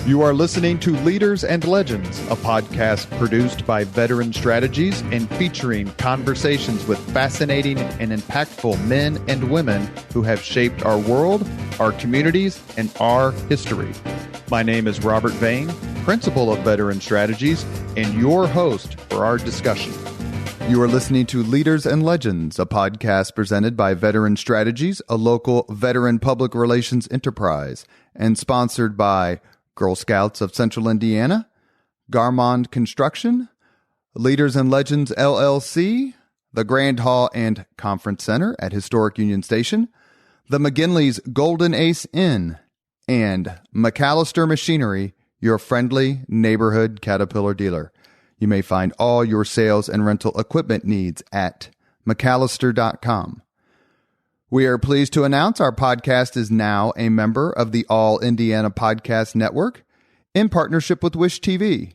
You are listening to Leaders and Legends, a podcast produced by Veteran Strategies and featuring conversations with fascinating and impactful men and women who have shaped our world, our communities, and our history. My name is Robert Vane, Principal of Veteran Strategies, and your host for our discussion. You are listening to Leaders and Legends, a podcast presented by Veteran Strategies, a local veteran public relations enterprise, and sponsored by Girl Scouts of Central Indiana, Garmond Construction, Leaders and Legends LLC, the Grand Hall and Conference Center at Historic Union Station, the McGinley's Golden Ace Inn, and McAllister Machinery, your friendly neighborhood Caterpillar dealer. You may find all your sales and rental equipment needs at McAllister.com. We are pleased to announce our podcast is now a member of the All Indiana Podcast Network in partnership with Wish TV.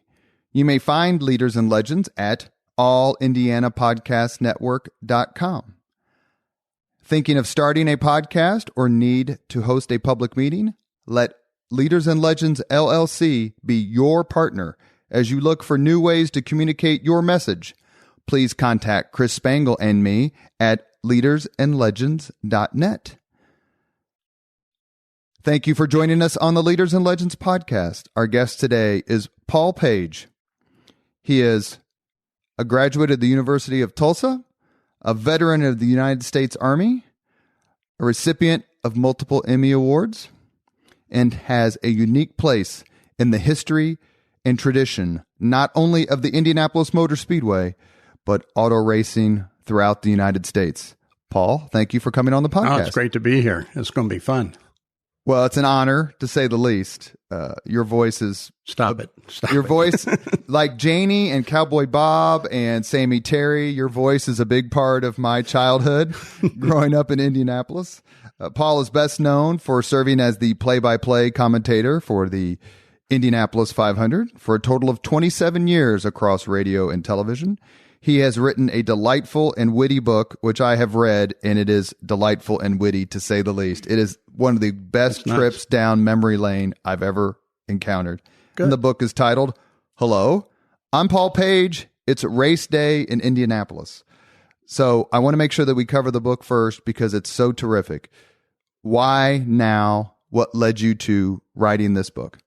You may find Leaders and Legends at allindianapodcastnetwork.com. Thinking of starting a podcast or need to host a public meeting? Let Leaders and Legends LLC be your partner as you look for new ways to communicate your message. Please contact Chris Spangle and me at leadersandlegends.net. Thank you for joining us on the Leaders and Legends podcast. Our guest today is Paul Page. He is a graduate of the University of Tulsa, a veteran of the United States Army, a recipient of multiple Emmy Awards, and has a unique place in the history and tradition, not only of the Indianapolis Motor Speedway, but auto racing throughout the United States. Paul, thank you for coming on the podcast. Oh, it's great to be here. It's going to be fun. Well, it's an honor, to say the least. Your voice is... Stop it. Your voice, like Janie and Cowboy Bob and Sammy Terry, your voice is a big part of my childhood growing up in Indianapolis. Paul is best known for serving as the play-by-play commentator for the Indianapolis 500 for a total of 27 years across radio and television. He has written a delightful and witty book, which I have read, and it is delightful and witty, to say the least. It is one of the best trips down memory lane I've ever encountered. Good. And the book is titled, Hello, I'm Paul Page. It's race day in Indianapolis. So I want to make sure that we cover the book first because it's so terrific. Why now? What led you to writing this book?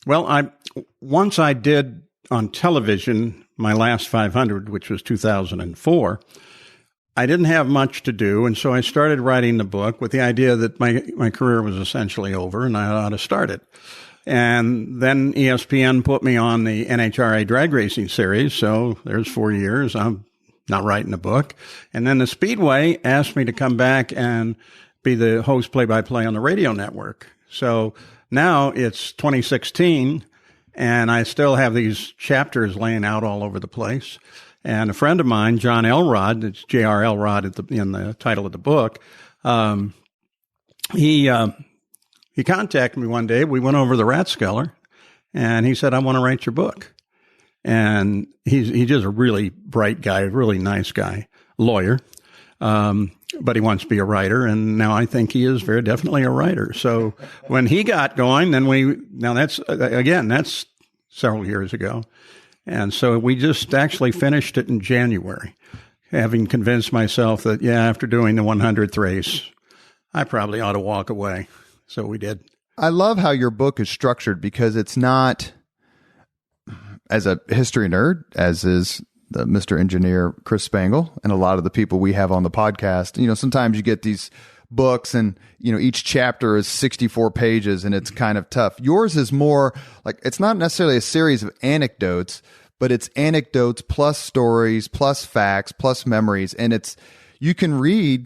Well, once I did on television my last 500, which was 2004, I didn't have much to do, and so I started writing the book with the idea that my career was essentially over and I ought to start it. And then ESPN put me on the NHRA drag racing series, so there's 4 years. I'm not writing a book. And then the Speedway asked me to come back and be the host play-by-play on the radio network. So now it's 2016, and I still have these chapters laying out all over the place. And a friend of mine, John Elrod, it's J.R. Elrod in the title of the book, he contacted me one day. We went over the Rathskeller, and he said, I want to write your book. And he's just a really bright guy, a really nice guy, lawyer. But he wants to be a writer, and now I think he is very definitely a writer. So when he got going, that's several years ago. And so we just actually finished it in January, having convinced myself that, after doing the 100th race, I probably ought to walk away. So we did. I love how your book is structured because it's not, as a history nerd, as is the Mr. Engineer Chris Spangle and a lot of the people we have on the podcast. Sometimes you get these books and, each chapter is 64 pages and it's kind of tough. Yours is more like, it's not necessarily a series of anecdotes, but it's anecdotes plus stories, plus facts, plus memories. And you can read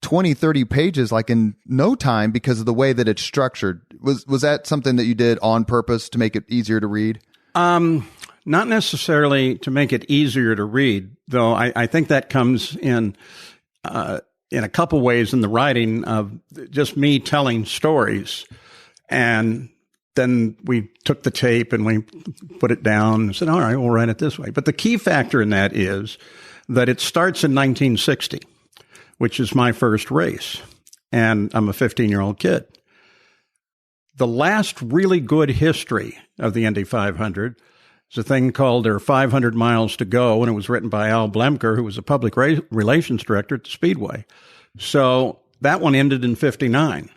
20, 30 pages like in no time because of the way that it's structured. Was that something that you did on purpose to make it easier to read? Not necessarily to make it easier to read, though I think that comes in a couple ways in the writing of just me telling stories. And then we took the tape and we put it down and said, all right, we'll write it this way. But the key factor in that is that it starts in 1960, which is my first race. And I'm a 15-year-old kid. The last really good history of the Indy 500 is a thing called There Are 500 Miles to Go, and it was written by Al Blemker, who was a public relations director at the Speedway. So that one ended in 59.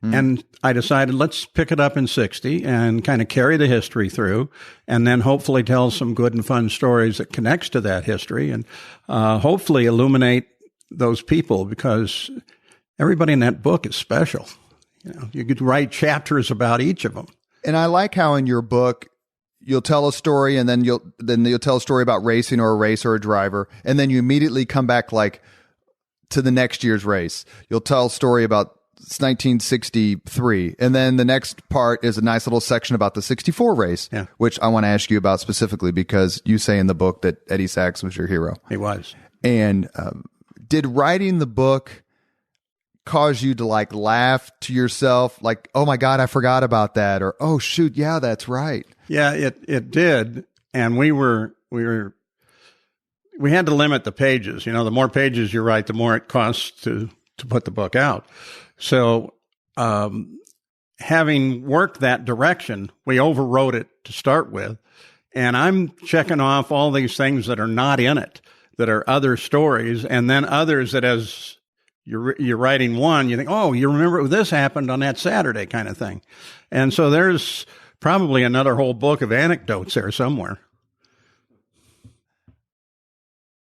And I decided, let's pick it up in 60 and kind of carry the history through, and then hopefully tell some good and fun stories that connects to that history, and hopefully illuminate those people, because everybody in that book is special. You know, you could write chapters about each of them. And I like how in your book, you'll tell a story, and then you'll tell a story about racing or a race or a driver, and then you immediately come back like to the next year's race. You'll tell a story about 1963, and then the next part is a nice little section about the 64 race, which I want to ask you about specifically, because you say in the book that Eddie Sachs was your hero. He was. And did writing the book cause you to like laugh to yourself, like, oh my God, I forgot about that, or oh shoot, yeah, that's right? Yeah, it did. And we had to limit the pages. You know, the more pages you write, the more it costs to put the book out. So, having worked that direction, we overwrote it to start with. And I'm checking off all these things that are not in it, that are other stories, and then others that as you're writing one, you think, oh, you remember this happened on that Saturday kind of thing. And so there's probably another whole book of anecdotes there somewhere.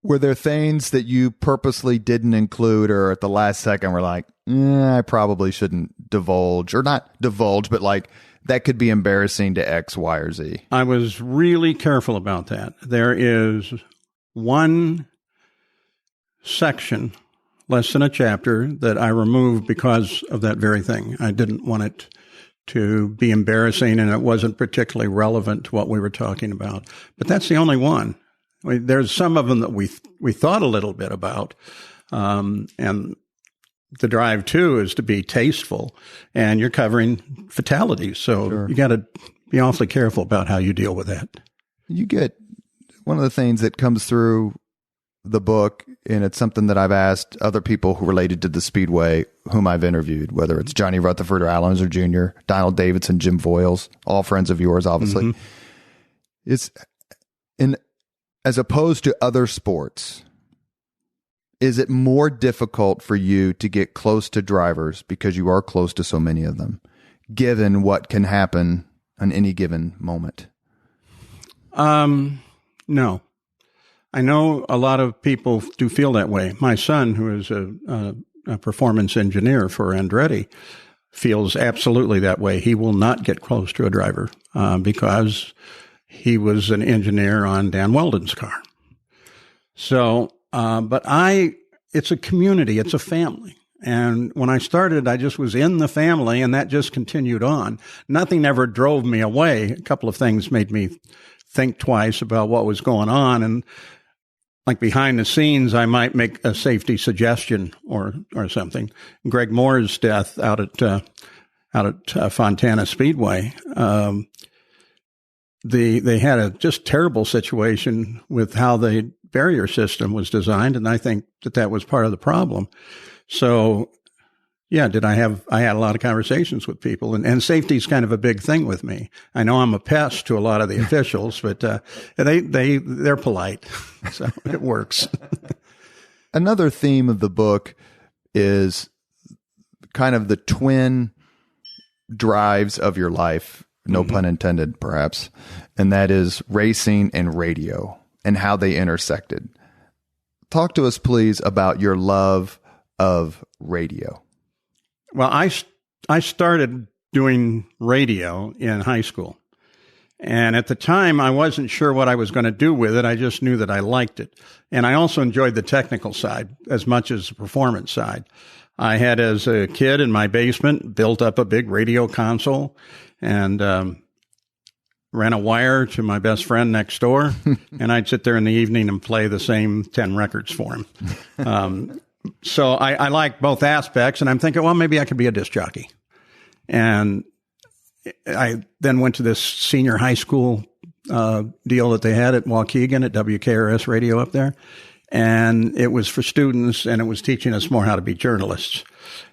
Were there things that you purposely didn't include, or at the last second were like, I probably shouldn't divulge, or not divulge, but like that could be embarrassing to X, Y, or Z? I was really careful about that. There is one section, less than a chapter, that I removed because of that very thing. I didn't want it to be embarrassing, and it wasn't particularly relevant to what we were talking about. But that's the only one. There's some of them that we thought a little bit about, and the drive too is to be tasteful, and you're covering fatalities, so you got to be awfully careful about how you deal with that. You get one of the things that comes through the book, and it's something that I've asked other people who related to the Speedway whom I've interviewed, whether it's Johnny Rutherford or Al Unser Jr., Donald Davidson, Jim Voiles, all friends of yours, obviously. It's as opposed to other sports, is it more difficult for you to get close to drivers because you are close to so many of them, given what can happen on any given moment? No. I know a lot of people do feel that way. My son, who is a performance engineer for Andretti, feels absolutely that way. He will not get close to a driver because he was an engineer on Dan Weldon's car. So, it's a community, it's a family. And when I started, I just was in the family, and that just continued on. Nothing ever drove me away. A couple of things made me think twice about what was going on. And like behind the scenes, I might make a safety suggestion or something. Greg Moore's death out at Fontana Speedway, they had a just terrible situation with how the barrier system was designed, and I think that was part of the problem. So, yeah, I had a lot of conversations with people, and safety is kind of a big thing with me. I know I'm a pest to a lot of the officials, but they're polite, so it works. Another theme of the book is kind of the twin drives of your life, no pun intended, perhaps, and that is racing and radio and how they intersected. Talk to us, please, about your love of radio. Well, I started doing radio in high school. And at the time, I wasn't sure what I was going to do with it. I just knew that I liked it. And I also enjoyed the technical side as much as the performance side. I had, as a kid in my basement, built up a big radio console and ran a wire to my best friend next door. And I'd sit there in the evening and play the same 10 records for him. So I like both aspects, and I'm thinking, well, maybe I could be a disc jockey. And I then went to this senior high school deal that they had at Waukegan at WKRS Radio up there. And it was for students, and it was teaching us more how to be journalists.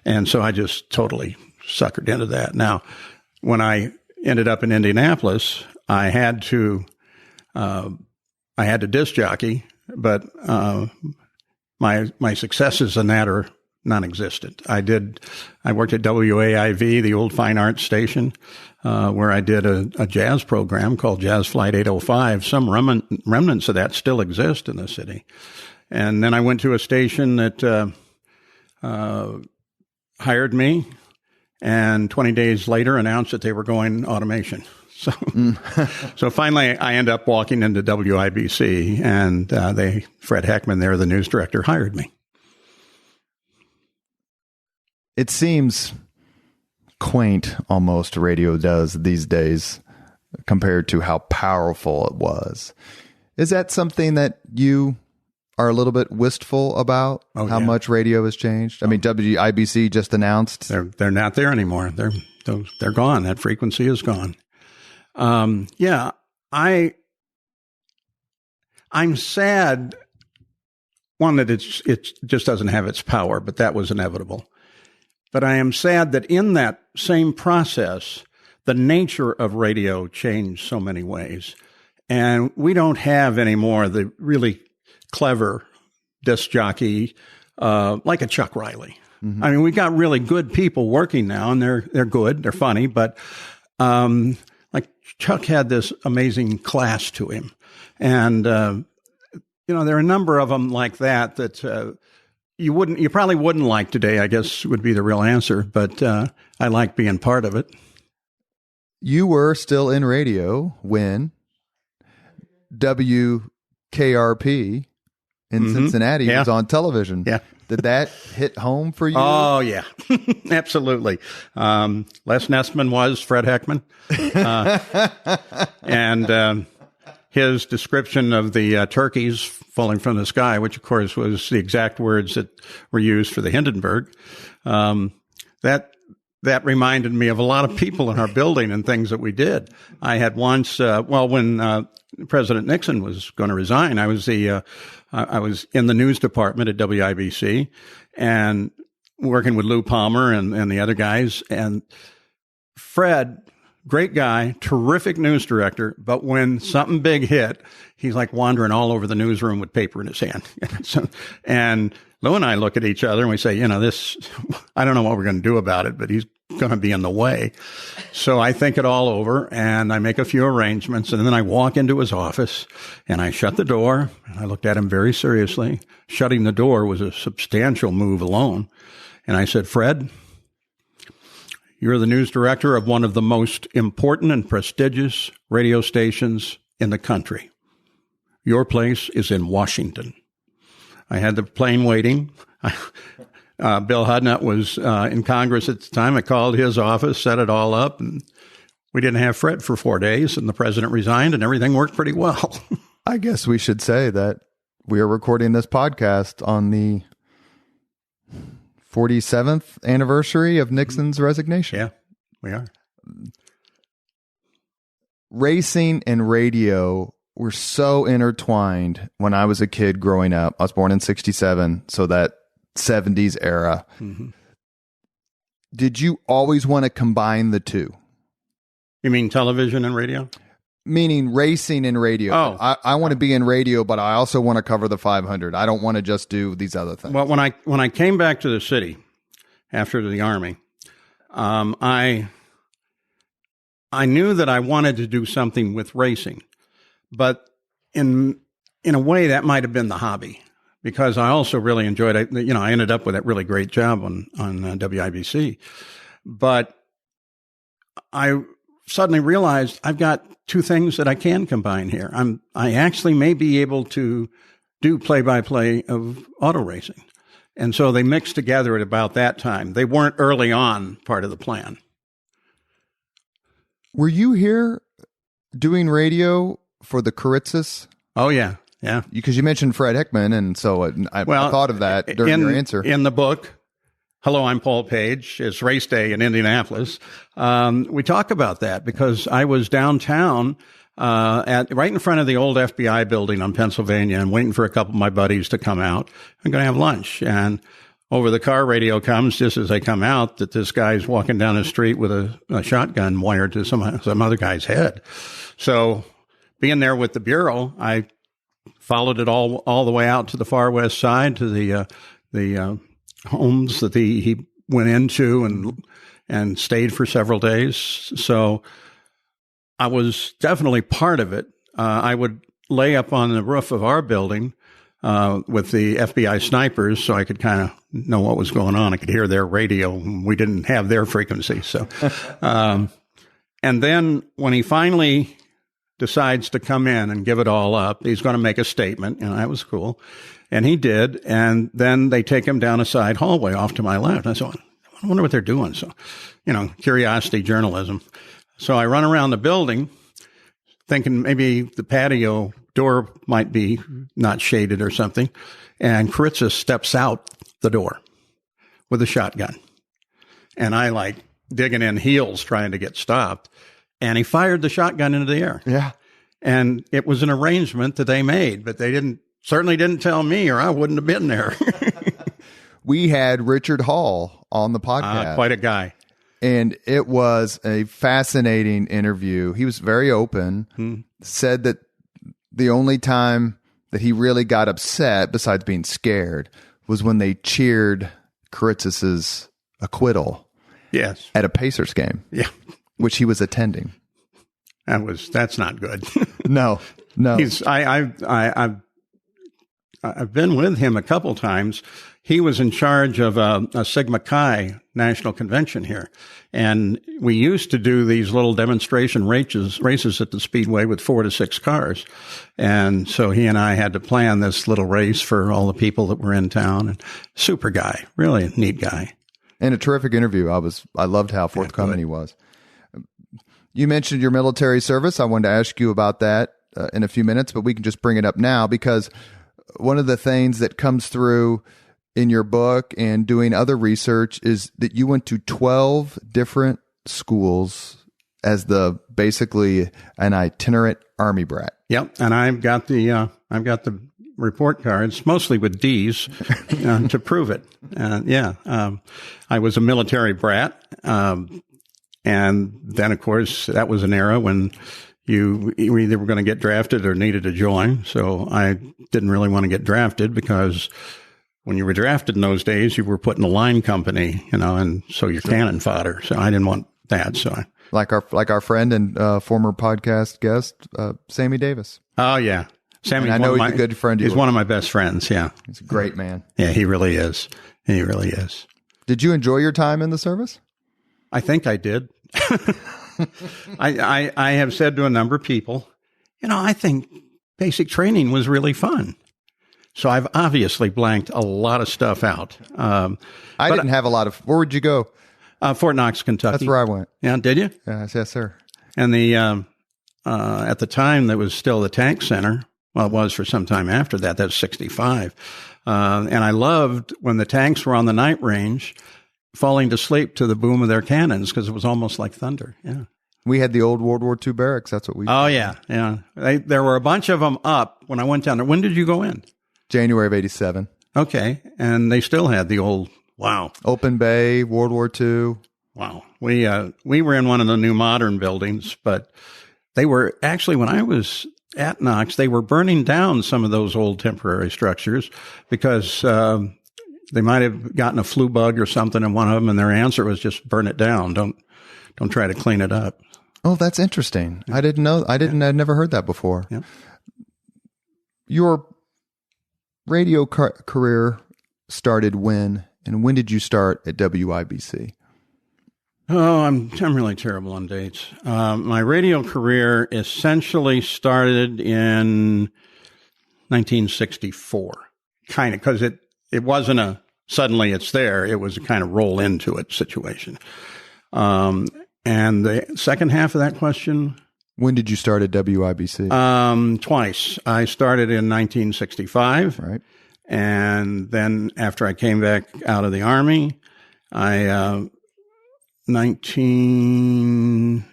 And so I just totally suckered into that. Now, when I ended up in Indianapolis, I had to disc jockey, but my successes in that are non-existent. I worked at WAIV, the old fine arts station, where I did a jazz program called Jazz Flight 805. Some remnants of that still exist in the city. And then I went to a station that hired me, and 20 days later announced that they were going automation. So, so finally I end up walking into WIBC, and Fred Heckman, there, the news director, hired me. It seems quaint, almost, radio does these days compared to how powerful it was. Is that something that you are a little bit wistful about, how much radio has changed? I mean, WIBC just announced they're not there anymore. They're gone. That frequency is gone. I'm sad, one, that it just doesn't have its power, but that was inevitable. But I am sad that in that same process, the nature of radio changed so many ways. And we don't have anymore the really clever disc jockey like a Chuck Riley. Mm-hmm. I mean, we got really good people working now, and they're good, they're funny, but like Chuck had this amazing class to him. And there are a number of them like that you probably wouldn't like today, I guess would be the real answer, but I like being part of it. You were still in radio when WKRP in Cincinnati was on television. Yeah. Did that hit home for you? Oh, yeah. AbsolutLes Nessman was Fred Heckman. And his description of the turkeys falling from the sky, which, of course, was the exact words that were used for the Hindenburg, that reminded me of a lot of people in our building and things that we did. I had once, when President Nixon was going to resign, I was in the news department at WIBC and working with Lou Palmer and the other guys. And Fred, great guy, terrific news director, but when something big hit, he's like wandering all over the newsroom with paper in his hand. And Lou and I look at each other and we say, this, I don't know what we're going to do about it, but he's going to be in the way. So I think it all over and I make a few arrangements, and then I walk into his office and I shut the door and I looked at him very seriously. Shutting the door was a substantial move alone. And I said, Fred, you're the news director of one of the most important and prestigious radio stations in the country. Your place is in Washington. I had the plane waiting. Bill Hudnut was in Congress at the time. I called his office, set it all up, and we didn't have Fred for 4 days, and the president resigned, and everything worked pretty well. I guess we should say that we are recording this podcast on the 47th anniversary of Nixon's resignation. Yeah, we are. Racing and radio were so intertwined when I was a kid growing up. I was born in 1967, so that 70s era. Mm-hmm. Did you always want to combine the two? You mean television and radio? Meaning racing and radio. Oh. I want to be in radio, but I also want to cover the 500. I don't want to just do these other things. Well, when I came back to the city after the Army, I knew that I wanted to do something with racing, but in a way that might have been the hobby, because I also really enjoyed it. I ended up with that really great job on WIBC, but I suddenly realized I've got two things that I can combine here. I actually may be able to do play-by-play of auto racing. And so they mixed together at about that time. They weren't early on part of the plan. Were you here doing radio for the Kuritzis? Oh, yeah. Yeah. Because you mentioned Fred Heckman, and so I thought of that during your answer. In the book, Hello, I'm Paul Page. It's race day in Indianapolis. We talk about that because I was downtown right in front of the old FBI building on Pennsylvania and waiting for a couple of my buddies to come out. I'm going to have lunch. And over the car radio comes just as they come out that this guy's walking down the street with a shotgun wired to some other guy's head. So being there with the Bureau, I followed it all the way out to the far west side to the homes that he went into and stayed for several days. So I was definitely part of it. I would lay up on the roof of our building with the FBI snipers so I could kind of know what was going on. I could hear their radio. We didn't have their frequency. So, and then when he finally decides to come in and give it all up, he's going to make a statement. And that was cool. And he did. And then they take him down a side hallway off to my left. I thought, I wonder what they're doing. So, curiosity journalism. So I run around the building thinking maybe the patio door might be not shaded or something. And Karitsa steps out the door with a shotgun. And I like digging in heels trying to get stopped. And he fired the shotgun into the air. Yeah. And it was an arrangement that they made, but they certainly didn't tell me or I wouldn't have been there. We had Richard Hall on the podcast. Quite a guy. And it was a fascinating interview. He was very open, said that the only time that he really got upset, besides being scared, was when they cheered Karitsa's acquittal. Yes. At a Pacers game. Yeah. Which he was attending. That's not good. No. I've been with him a couple times. He was in charge of a Sigma Chi national convention here. And we used to do these little demonstration races at the Speedway with 4 to 6 cars. And so he and I had to plan this little race for all the people that were in town. And super guy, really a neat guy. And a terrific interview. I loved how forthcoming he was. You mentioned your military service. I wanted to ask you about that in a few minutes, but we can just bring it up now because one of the things that comes through in your book and doing other research is that you went to 12 different schools as basically an itinerant Army brat. Yep. And I've got the report cards, mostly with D's, to prove it. I was a military brat. And then, of course, that was an era when you either were going to get drafted or needed to join. So I didn't really want to get drafted because when you were drafted in those days, you were put in a line company, and so you're cannon fodder. So I didn't want that. So like our friend and former podcast guest, Sammy Davis. Oh yeah, Sammy. I know he's a good friend. He's one of my best friends. Yeah, he's a great man. Yeah, he really is. He really is. Did you enjoy your time in the service? I think I did. I have said to a number of people, I think basic training was really fun. So I've obviously blanked a lot of stuff out. I didn't have a lot of. Where would you go? Fort Knox, Kentucky. That's where I went. Yeah, did you? Yes, sir. And at the time, that was still the tank center. Well, it was for some time after that. That's 65. And I loved when the tanks were on the night range, falling to sleep to the boom of their cannons because it was almost like thunder. Yeah. We had the old World War II barracks. That's what we. Oh yeah, yeah. There were a bunch of them up when I went down there. When did you go in? January of '87. Okay, and they still had the old open bay, World War II. Wow. We were in one of the new modern buildings, but they were actually, when I was at Knox, they were burning down some of those old temporary structures because they might have gotten a flu bug or something in one of them, and their answer was just burn it down. Don't try to clean it up. Oh, that's interesting. I didn't know. I'd never heard that before. Yeah. Your radio career started when, and when did you start at WIBC? Oh, I'm really terrible on dates. My radio career essentially started in 1964, kind of, because it wasn't a suddenly it's there. It was a kind of roll into it situation. And the second half of that question. When did you start at WIBC? Twice. I started in 1965. Right. And then after I came back out of the Army, 1970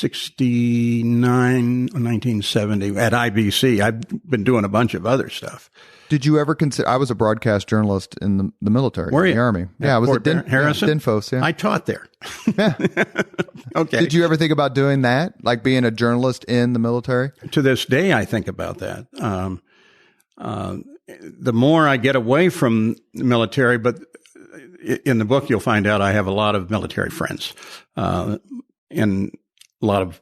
1969, 1970 at IBC. I've been doing a bunch of other stuff. Did you ever consider? I was a broadcast journalist in the military, Were you? In the Army. Yeah, I was at Harrison? Dinfos. Yeah, I taught there. Yeah. Okay. Did you ever think about doing that, like being a journalist in the military? To this day, I think about that. The more I get away from the military, but in the book, you'll find out I have a lot of military friends and a lot of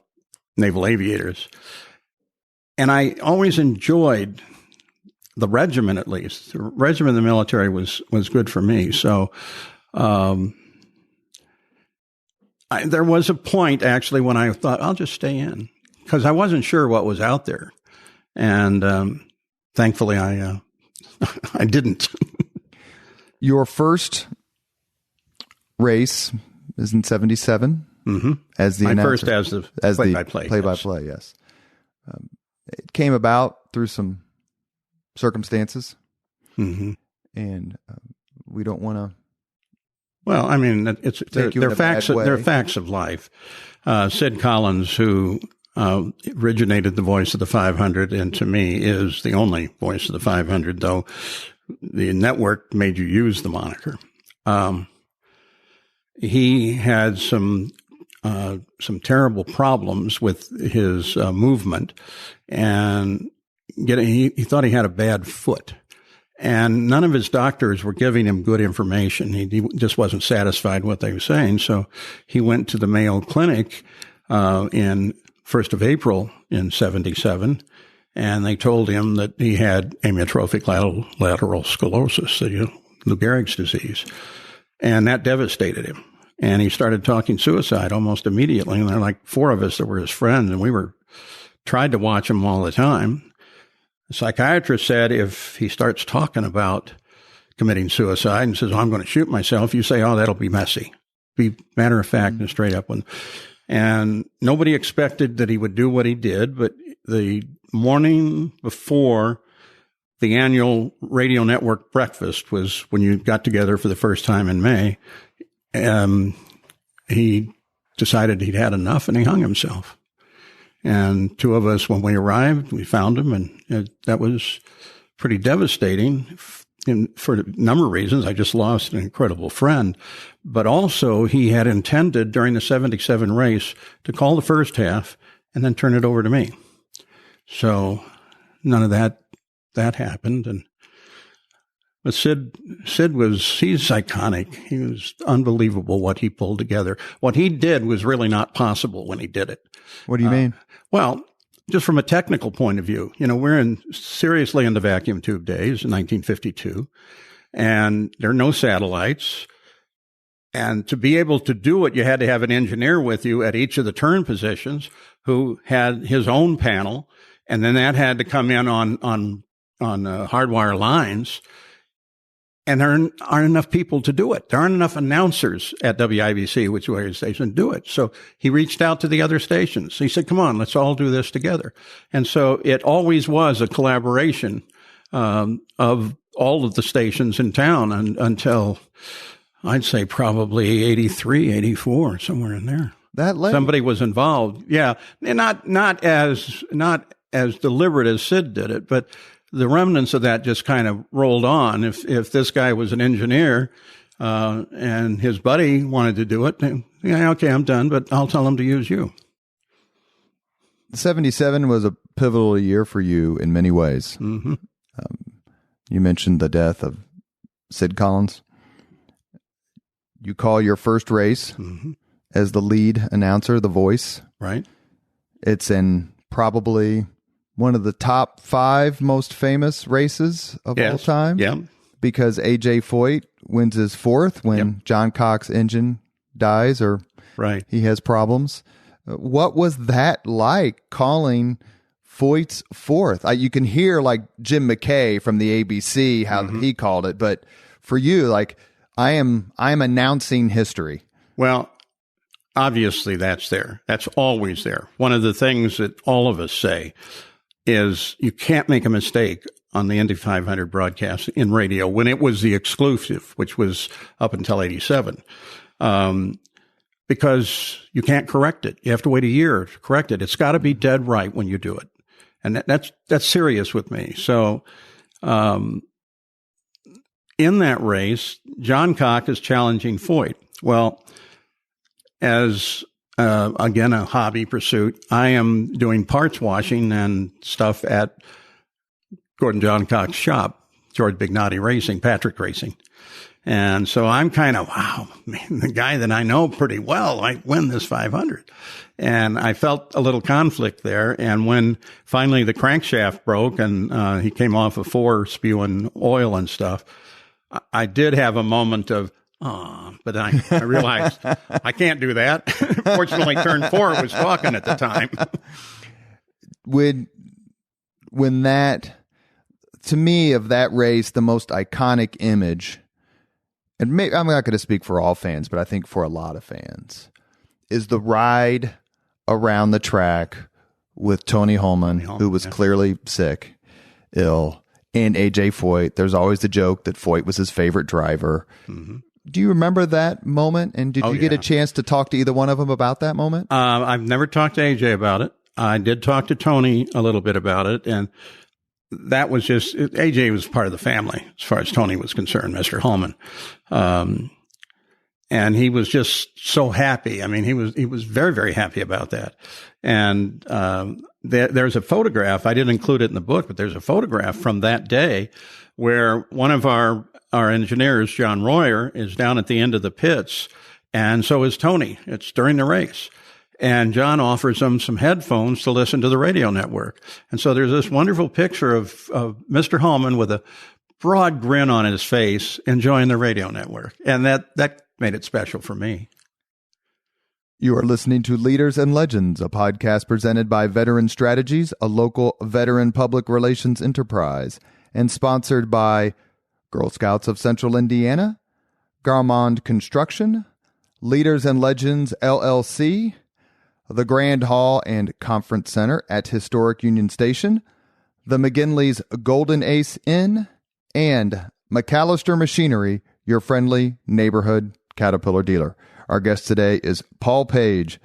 naval aviators. And I always enjoyed the regiment, at least. The regiment in the military was good for me. So there was a point, actually, when I thought, I'll just stay in, because I wasn't sure what was out there. And thankfully, I didn't. Your first race is in 77 as the announcer. First as the play-by-play. Play-by-play, yes. It came about through some circumstances, and we don't want to. Well, I mean, they're facts. They're facts of life. Sid Collins, who originated the voice of the 500, and to me is the only voice of the 500, though the network made you use the moniker. He had some terrible problems with his movement, and he thought he had a bad foot. And none of his doctors were giving him good information. He just wasn't satisfied with what they were saying. So he went to the Mayo Clinic in 1st of April in 77, and they told him that he had amyotrophic lateral sclerosis, Lou Gehrig's disease. And that devastated him. And he started talking suicide almost immediately. And there were like 4 of us that were his friends, and we tried to watch him all the time. The psychiatrist said if he starts talking about committing suicide and says, I'm going to shoot myself, you say, oh, that'll be messy. Be matter of fact and straight up. And nobody expected that he would do what he did, but the morning before the annual radio network breakfast was when you got together for the first time in May, he decided he'd had enough and he hung himself. And 2 of us, when we arrived, we found him, and that was pretty devastating. And for a number of reasons, I just lost an incredible friend. But also, he had intended during the 77 race to call the first half and then turn it over to me. So none of that happened. But Sid he's iconic. He was unbelievable what he pulled together. What he did was really not possible when he did it. What do you mean? Well, just from a technical point of view, we're seriously in the vacuum tube days in 1952, and there are no satellites. And to be able to do it, you had to have an engineer with you at each of the turn positions who had his own panel, and then that had to come in on hardwire lines. And there aren't enough people to do it. There aren't enough announcers at WIBC, which radio station, to do it. So he reached out to the other stations. He said, come on, let's all do this together. And so it always was a collaboration of all of the stations in town until I'd say probably 83, 84, somewhere in there. That late. Somebody was involved. Yeah. And not as deliberate as Sid did it, but the remnants of that just kind of rolled on. If this guy was an engineer and his buddy wanted to do it, then, yeah, okay, I'm done, but I'll tell him to use you. 77 was a pivotal year for you in many ways. Mm-hmm. You mentioned the death of Sid Collins. You call your first race as the lead announcer, the voice. Right. It's in probably one of the top 5 most famous races of all time. Yeah. Because A.J. Foyt wins his 4th when John Cox's engine dies or he has problems. What was that like, calling Foyt's 4th? You can hear like Jim McKay from the ABC, how he called it. But for you, like, I am announcing history. Well, obviously that's there. That's always there. One of the things that all of us say is you can't make a mistake on the Indy 500 broadcast in radio when it was the exclusive, which was up until 87. because you can't correct it. You have to wait a year to correct it. It's got to be dead right when you do it. And that's serious with me. So, in that race, John Cock is challenging Foyt. Well, as again, a hobby pursuit, I am doing parts washing and stuff at Gordon John Cock's shop, George Bignotti Racing, Patrick Racing. And so I'm kind of, wow, man, the guy that I know pretty well might win this 500. And I felt a little conflict there. And when finally the crankshaft broke and he came off of 4 spewing oil and stuff, I did have a moment of, but I realized I can't do that. Fortunately, Turn 4 was talking at the time. When that, to me, of that race, the most iconic image, and maybe, I'm not going to speak for all fans, but I think for a lot of fans, is the ride around the track with Tony Holman, who was clearly sick, ill, and AJ Foyt. There's always the joke that Foyt was his favorite driver. Mm-hmm. Do you remember that moment? And did you get a chance to talk to either one of them about that moment? I've never talked to AJ about it. I did talk to Tony a little bit about it, and that was just, AJ was part of the family as far as Tony was concerned, Mr. Holman. And he was just so happy. I mean, he was very, very happy about that. And there's a photograph. I didn't include it in the book, but there's a photograph from that day where one of our engineers, John Royer, is down at the end of the pits, and so is Tony. It's during the race. And John offers him some headphones to listen to the radio network. And so there's this wonderful picture of Mr. Holman with a broad grin on his face enjoying the radio network. And that made it special for me. You are listening to Leaders and Legends, a podcast presented by Veteran Strategies, a local veteran public relations enterprise, and sponsored by Girl Scouts of Central Indiana, Garmond Construction, Leaders and Legends, LLC, the Grand Hall and Conference Center at Historic Union Station, the McGinley's Golden Ace Inn, and McAllister Machinery, your friendly neighborhood Caterpillar dealer. Our guest today is Paul Page,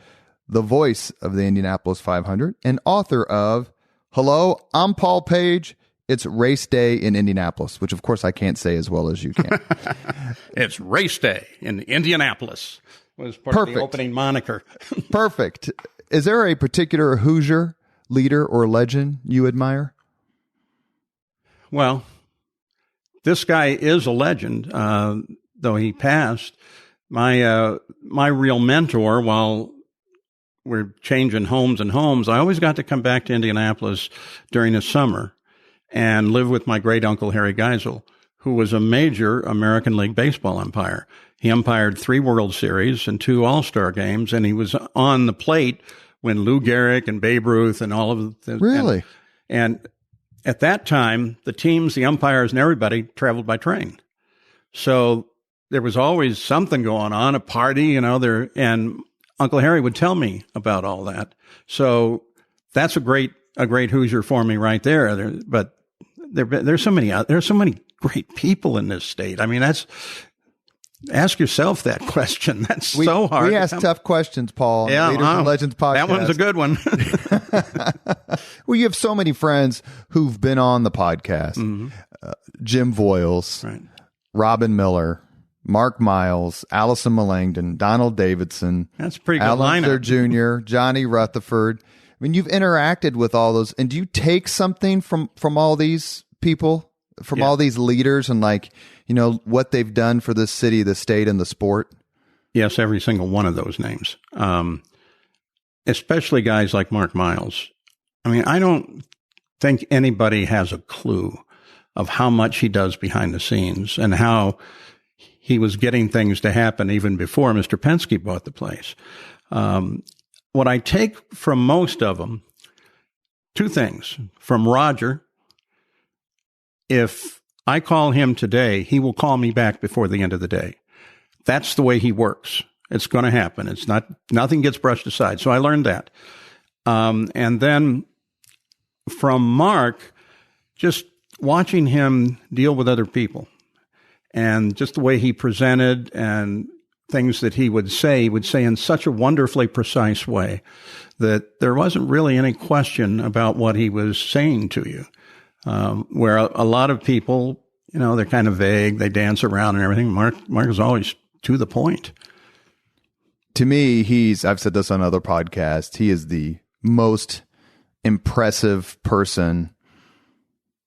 the voice of the Indianapolis 500 and author of Hello, I'm Paul Page. It's race day in Indianapolis, which of course I can't say as well as you can. It's race day in Indianapolis. Was part of the opening moniker. Perfect. Is there a particular Hoosier leader or legend you admire? Well, this guy is a legend, though he passed. My real mentor, while we're changing homes and homes, I always got to come back to Indianapolis during the summer and live with my great uncle Harry Geisel, who was a major American League Baseball umpire. He umpired 3 World Series and 2 All-Star games, and he was on the plate when Lou Gehrig and Babe Ruth and all of the... Really? And at that time, the teams, the umpires, and everybody traveled by train. So there was always something going on, a party, and Uncle Harry would tell me about all that. So that's a great Hoosier for me right there. But there's so many great people in this state. I mean, ask yourself that question. That's so hard. We ask tough questions, Paul. Yeah, Leaders and Legends podcast. That one's a good one. Well, you have so many friends who've been on the podcast. Mm-hmm. Jim Voiles, right. Robin Miller, Mark Miles, Allison Millangton, Donald Davidson. That's a pretty good Alan lineup. Jr., Johnny Rutherford. I mean, you've interacted with all those. And do you take something from all these people, from all these leaders and what they've done for this city, the state, and the sport? Yes, every single one of those names, especially guys like Mark Miles. I mean, I don't think anybody has a clue of how much he does behind the scenes and how he was getting things to happen even before Mr. Penske bought the place. What I take from most of them, 2 things. From Roger, if I call him today, he will call me back before the end of the day. That's the way he works. It's going to happen. It's not, nothing gets brushed aside. So I learned that. And then from Mark, just watching him deal with other people and just the way he presented and things that he would say in such a wonderfully precise way that there wasn't really any question about what he was saying to you. Where a lot of people, they're kind of vague, they dance around and everything. Mark is always to the point. To me, I've said this on other podcasts, he is the most impressive person,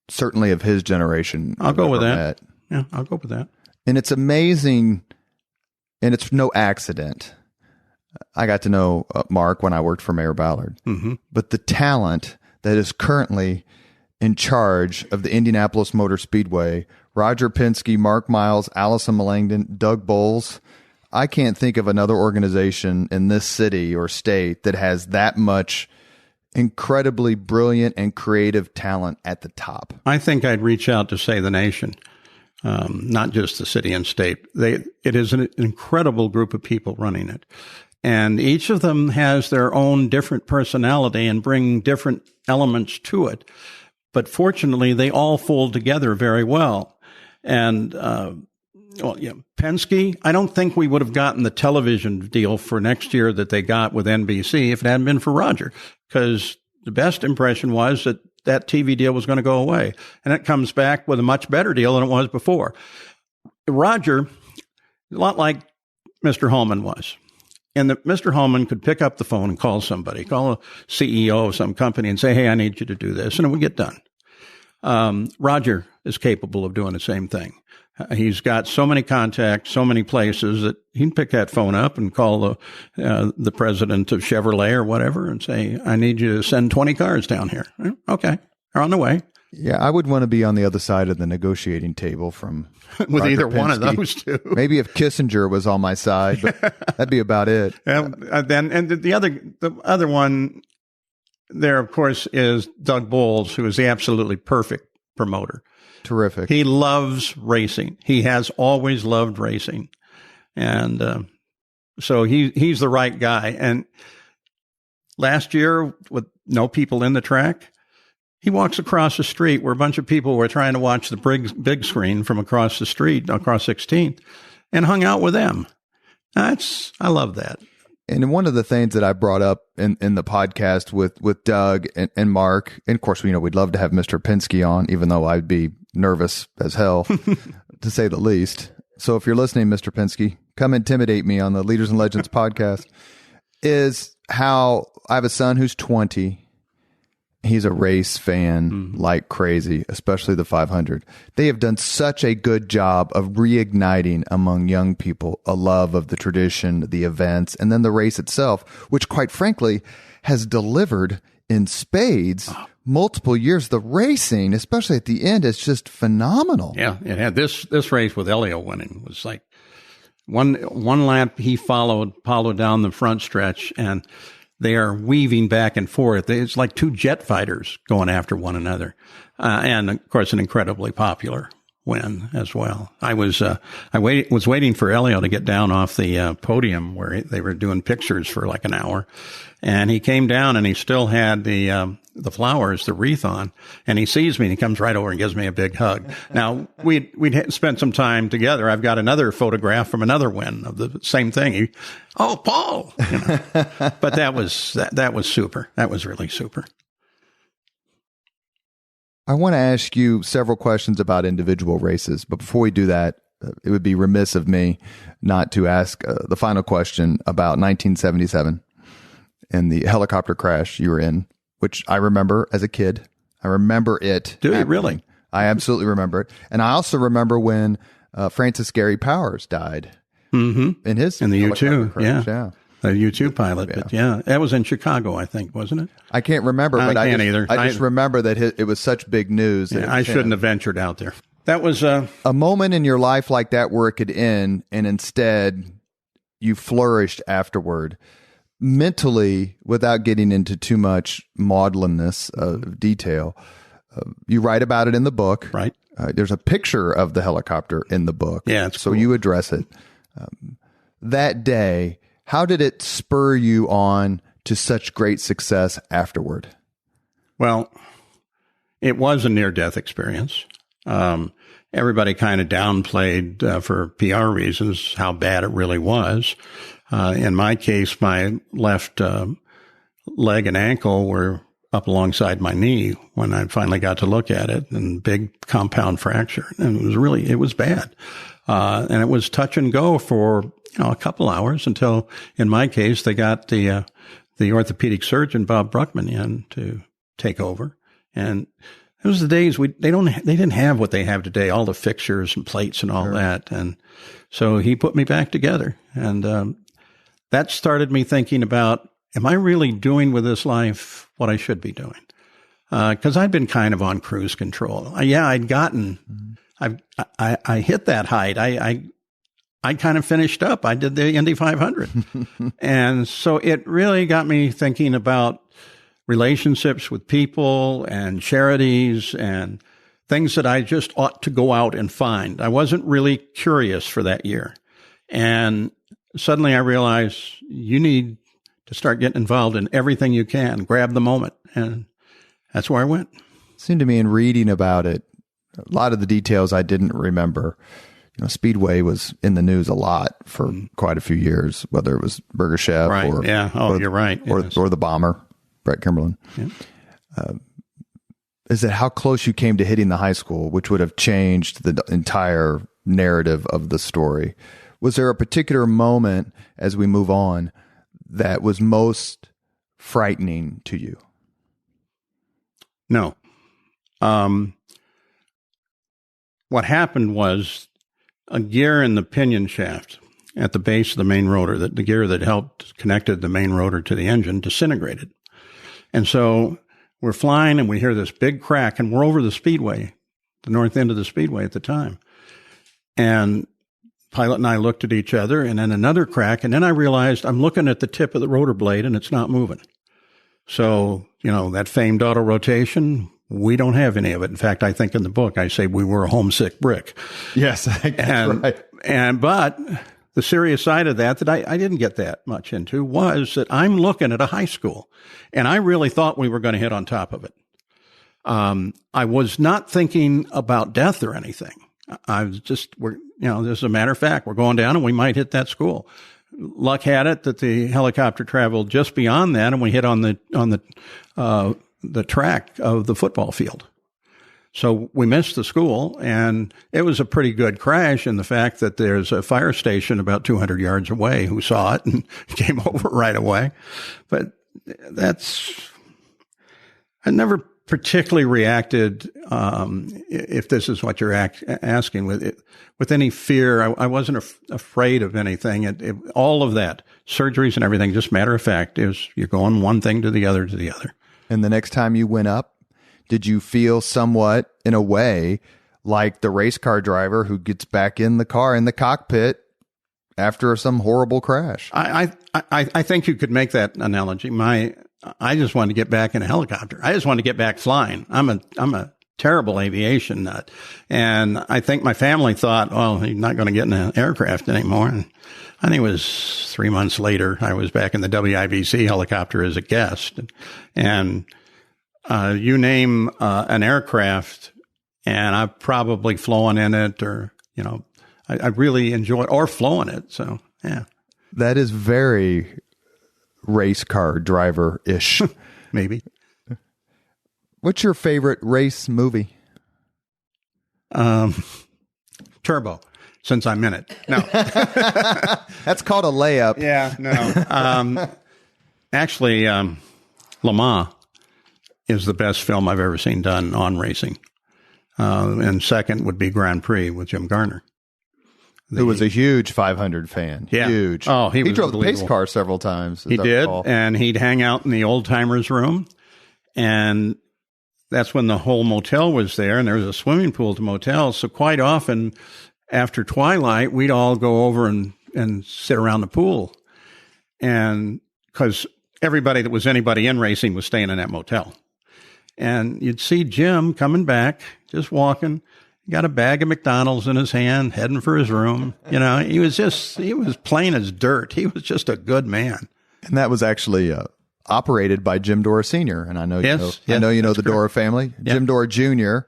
certainly of his generation. I'll go with that. Yeah, I'll go with that. And it's amazing, and it's no accident. I got to know Mark when I worked for Mayor Ballard. Mm-hmm. But the talent that is currently in charge of the Indianapolis Motor Speedway, Roger Penske, Mark Miles, Allison Melangton, Doug Bowles, I can't think of another organization in this city or state that has that much incredibly brilliant and creative talent at the top. I think I'd reach out to say the nation, not just the city and state. It is an incredible group of people running it. And each of them has their own different personality and bring different elements to it. But fortunately, they all fold together very well. And, Penske, I don't think we would have gotten the television deal for next year that they got with NBC if it hadn't been for Roger, because the best impression was that TV deal was going to go away. And it comes back with a much better deal than it was before. Roger, a lot like Mr. Holman was. And Mr. Holman could pick up the phone and call somebody, call a CEO of some company and say, hey, I need you to do this, and it would get done. Roger is capable of doing the same thing. He's got so many contacts, so many places that he can pick that phone up and call the president of Chevrolet or whatever and say, I need you to send 20 cars down here. Okay, they're on the way. Yeah, I would want to be on the other side of the negotiating table from with Roger either Penske. One of those two. Maybe if Kissinger was on my side, but that'd be about it. The other one there, of course, is Doug Bowles, who is the absolutely perfect promoter. Terrific. He loves racing. He has always loved racing. And so he's the right guy. And last year, with no people in the track, he walks across the street where a bunch of people were trying to watch the big screen from across the street, across 16th, and hung out with them. I love that. And one of the things that I brought up in the podcast with Doug and Mark, and of course, we'd love to have Mr. Penske on, even though I'd be nervous as hell, to say the least. So if you're listening, Mr. Penske, come intimidate me on the Leaders and Legends podcast, is how I have a son who's 20. He's a race fan like crazy, especially the 500. They have done such a good job of reigniting among young people a love of the tradition, the events, and then the race itself, which quite frankly has delivered in spades multiple years. The racing, especially at the end, is just phenomenal. Yeah, it had this race with Elio winning was like one lap he followed down the front stretch, and they are weaving back and forth. It's like two jet fighters going after one another. And of course, an incredibly popular win as well. I was waiting for Elio to get down off the podium where they were doing pictures for like an hour. And he came down and he still had the flowers, the wreath on, and he sees me and he comes right over and gives me a big hug. Now we'd spent some time together. I've got another photograph from another win of the same thing. Paul, but that was super. That was really super. I want to ask you several questions about individual races, but before we do that, it would be remiss of me not to ask the final question about 1977 and the helicopter crash you were in, which I remember as a kid. I remember it. Do you really? I absolutely remember it. And I also remember when Francis Gary Powers died in the U-2. Crash. Yeah. The U-2 pilot. Yeah. But yeah, that was in Chicago, I think, wasn't it? I can't remember, but I just remember that it was such big news. Yeah, I shouldn't have ventured out there. That was a moment in your life like that where it could end, and instead you flourished afterward. Mentally, without getting into too much maudlinness of detail, you write about it in the book. Right. There's a picture of the helicopter in the book. Yeah, so cool. You address it. That day, how did it spur you on to such great success afterward? Well, it was a near-death experience. everybody kind of downplayed for PR reasons how bad it really was. In my case, my left leg and ankle were up alongside my knee when I finally got to look at it, and big compound fracture. And it was bad. And it was touch and go for, a couple hours until, in my case, they got the orthopedic surgeon, Bob Bruckman, in to take over. And it was the days they didn't have what they have today, all the fixtures and plates and all that. And so he put me back together. And, that started me thinking about, am I really doing with this life what I should be doing? Cause I'd been kind of on cruise control. I'd gotten, I hit that height. I kind of finished up. I did the Indy 500. And so it really got me thinking about relationships with people and charities and things that I just ought to go out and find. I wasn't really curious for that year. And suddenly I realized you need to start getting involved in everything you can, grab the moment. And that's where I went. It seemed to me in reading about it, a lot of the details I didn't remember. Speedway was in the news a lot for quite a few years, whether it was Burger Chef or you're right. Or the bomber, Brett Kimberlin. Yeah. Is it how close you came to hitting the high school, which would have changed the entire narrative of the story? Was there a particular moment as we move on that was most frightening to you? No. What happened was a gear in the pinion shaft at the base of the main rotor, the gear that connected the main rotor to the engine, disintegrated. And so we're flying and we hear this big crack, and we're over the speedway, the north end of the speedway at the time. And pilot and I looked at each other, and then another crack. And then I realized I'm looking at the tip of the rotor blade and it's not moving. So, that famed auto rotation, we don't have any of it. In fact, I think in the book, I say we were a homesick brick. Yes, I think that's right. But the serious side of that I didn't get that much into was that I'm looking at a high school, and I really thought we were going to hit on top of it. I was not thinking about death or anything. I was just, this is a matter of fact, we're going down and we might hit that school. Luck had it that the helicopter traveled just beyond that, and we hit on the track of the football field. So we missed the school, and it was a pretty good crash in the fact that there's a fire station about 200 yards away who saw it and came over right away. But I never particularly reacted, if this is what you're asking, with any fear. I wasn't afraid of anything. All of that, surgeries and everything, just matter of fact, is you're going one thing to the other. And the next time you went up, did you feel somewhat, in a way, like the race car driver who gets back in the car, in the cockpit, after some horrible crash? I think you could make that analogy. I just wanted to get back in a helicopter. I just wanted to get back flying. I'm a terrible aviation nut. And I think my family thought, oh, he's not going to get in an aircraft anymore. And I think it was 3 months later, I was back in the WIBC helicopter as a guest. And you name an aircraft, and I've probably flown in it, or, I really enjoy it, or flown it. So, yeah. That is very race car driver-ish. Maybe. What's your favorite race movie? Turbo, since I'm in it. No. That's called a layup. Yeah, no. Actually, Le Mans is the best film I've ever seen done on racing. And second would be Grand Prix with Jim Garner. Who was a huge 500 fan. Yeah. Huge. Oh, he drove the pace car several times. He did, and he'd hang out in the old timers room, and that's when the whole motel was there, and there was a swimming pool at the motel. So quite often after twilight, we'd all go over and sit around the pool, and because everybody that was anybody in racing was staying in that motel, and you'd see Jim coming back, just walking. He got a bag of McDonald's in his hand, heading for his room. He was plain as dirt. He was just a good man. And that was actually operated by Jim Dora Sr. And I know you know the correct. Dora family. Yeah. Jim Dora Jr.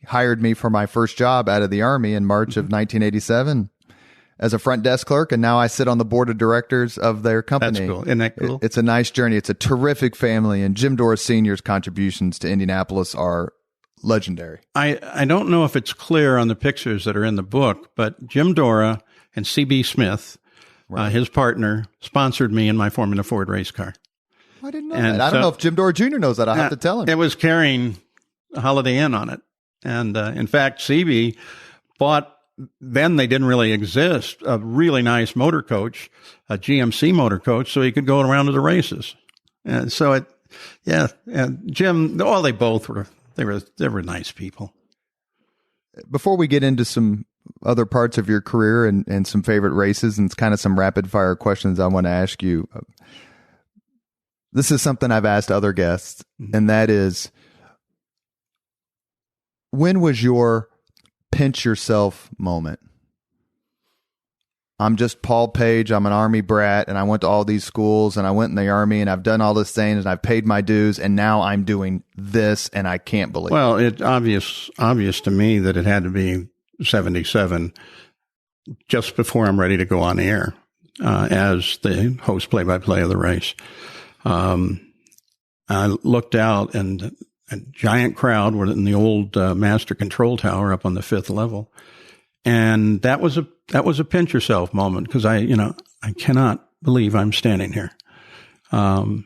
hired me for my first job out of the Army in March of 1987 as a front desk clerk, and now I sit on the board of directors of their company. That's cool. Isn't that cool? It's a nice journey. It's a terrific family, and Jim Dora Sr.'s contributions to Indianapolis are legendary. I don't know if it's clear on the pictures that are in the book, but Jim Dora and C.B. Smith, his partner, sponsored me in my Formula Ford race car. I didn't know that. I don't know if Jim Dora Jr. knows that. I'll have to tell him. It was carrying a Holiday Inn on it. And in fact, CB bought, then they didn't really exist, a really nice motor coach, a GMC motor coach, so he could go around to the races. And so and Jim, they both were, they were nice people. Before we get into some other parts of your career and some favorite races and kind of some rapid fire questions I want to ask you, this is something I've asked other guests, and that is, when was your pinch yourself moment? I'm just Paul Page. I'm an Army brat, and I went to all these schools, and I went in the Army, and I've done all this things, and I've paid my dues, and now I'm doing this, and I can't believe it. Well, it's obvious to me that it had to be 77, just before I'm ready to go on the air as the host play-by-play of the race. I looked out, and a giant crowd were in the old master control tower up on the 5th level. And that was a pinch yourself moment, because I cannot believe I'm standing here. All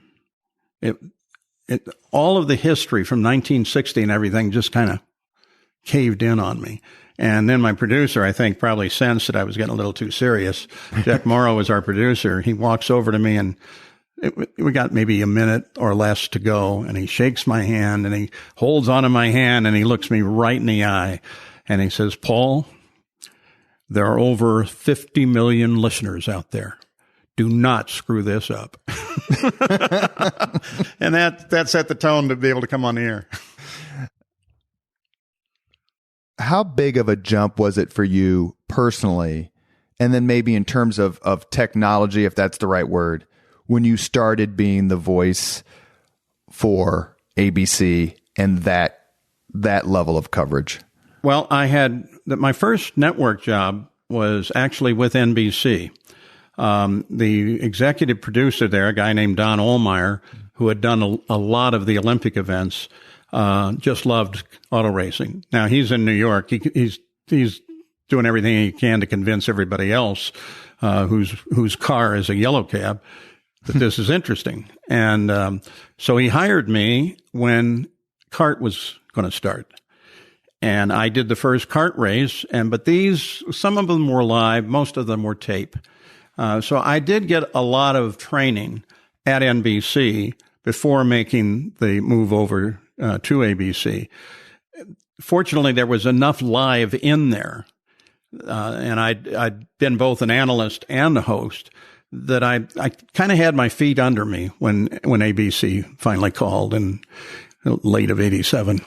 of the history from 1960 and everything just kind of caved in on me. And then my producer, I think, probably sensed that I was getting a little too serious. Jack Morrow was our producer. He walks over to me, and we got maybe a minute or less to go, and he shakes my hand, and he holds onto my hand, and he looks me right in the eye, and he says, "Paul, there are over 50 million listeners out there. Do not screw this up." And that set the tone to be able to come on the air. How big of a jump was it for you personally, and then maybe in terms of technology, if that's the right word, when you started being the voice for ABC and that level of coverage? Well, my first network job was actually with NBC. The executive producer there, a guy named Don Ohlmeyer, who had done a lot of the Olympic events, just loved auto racing. Now, he's in New York. He's doing everything he can to convince everybody else whose car is a yellow cab that this is interesting. And so he hired me when kart was going to start. And I did the first kart race, but some of them were live, most of them were tape. So I did get a lot of training at NBC before making the move over to ABC. Fortunately, there was enough live in there, and I'd been both an analyst and a host, that I kind of had my feet under me when ABC finally called in late of 87.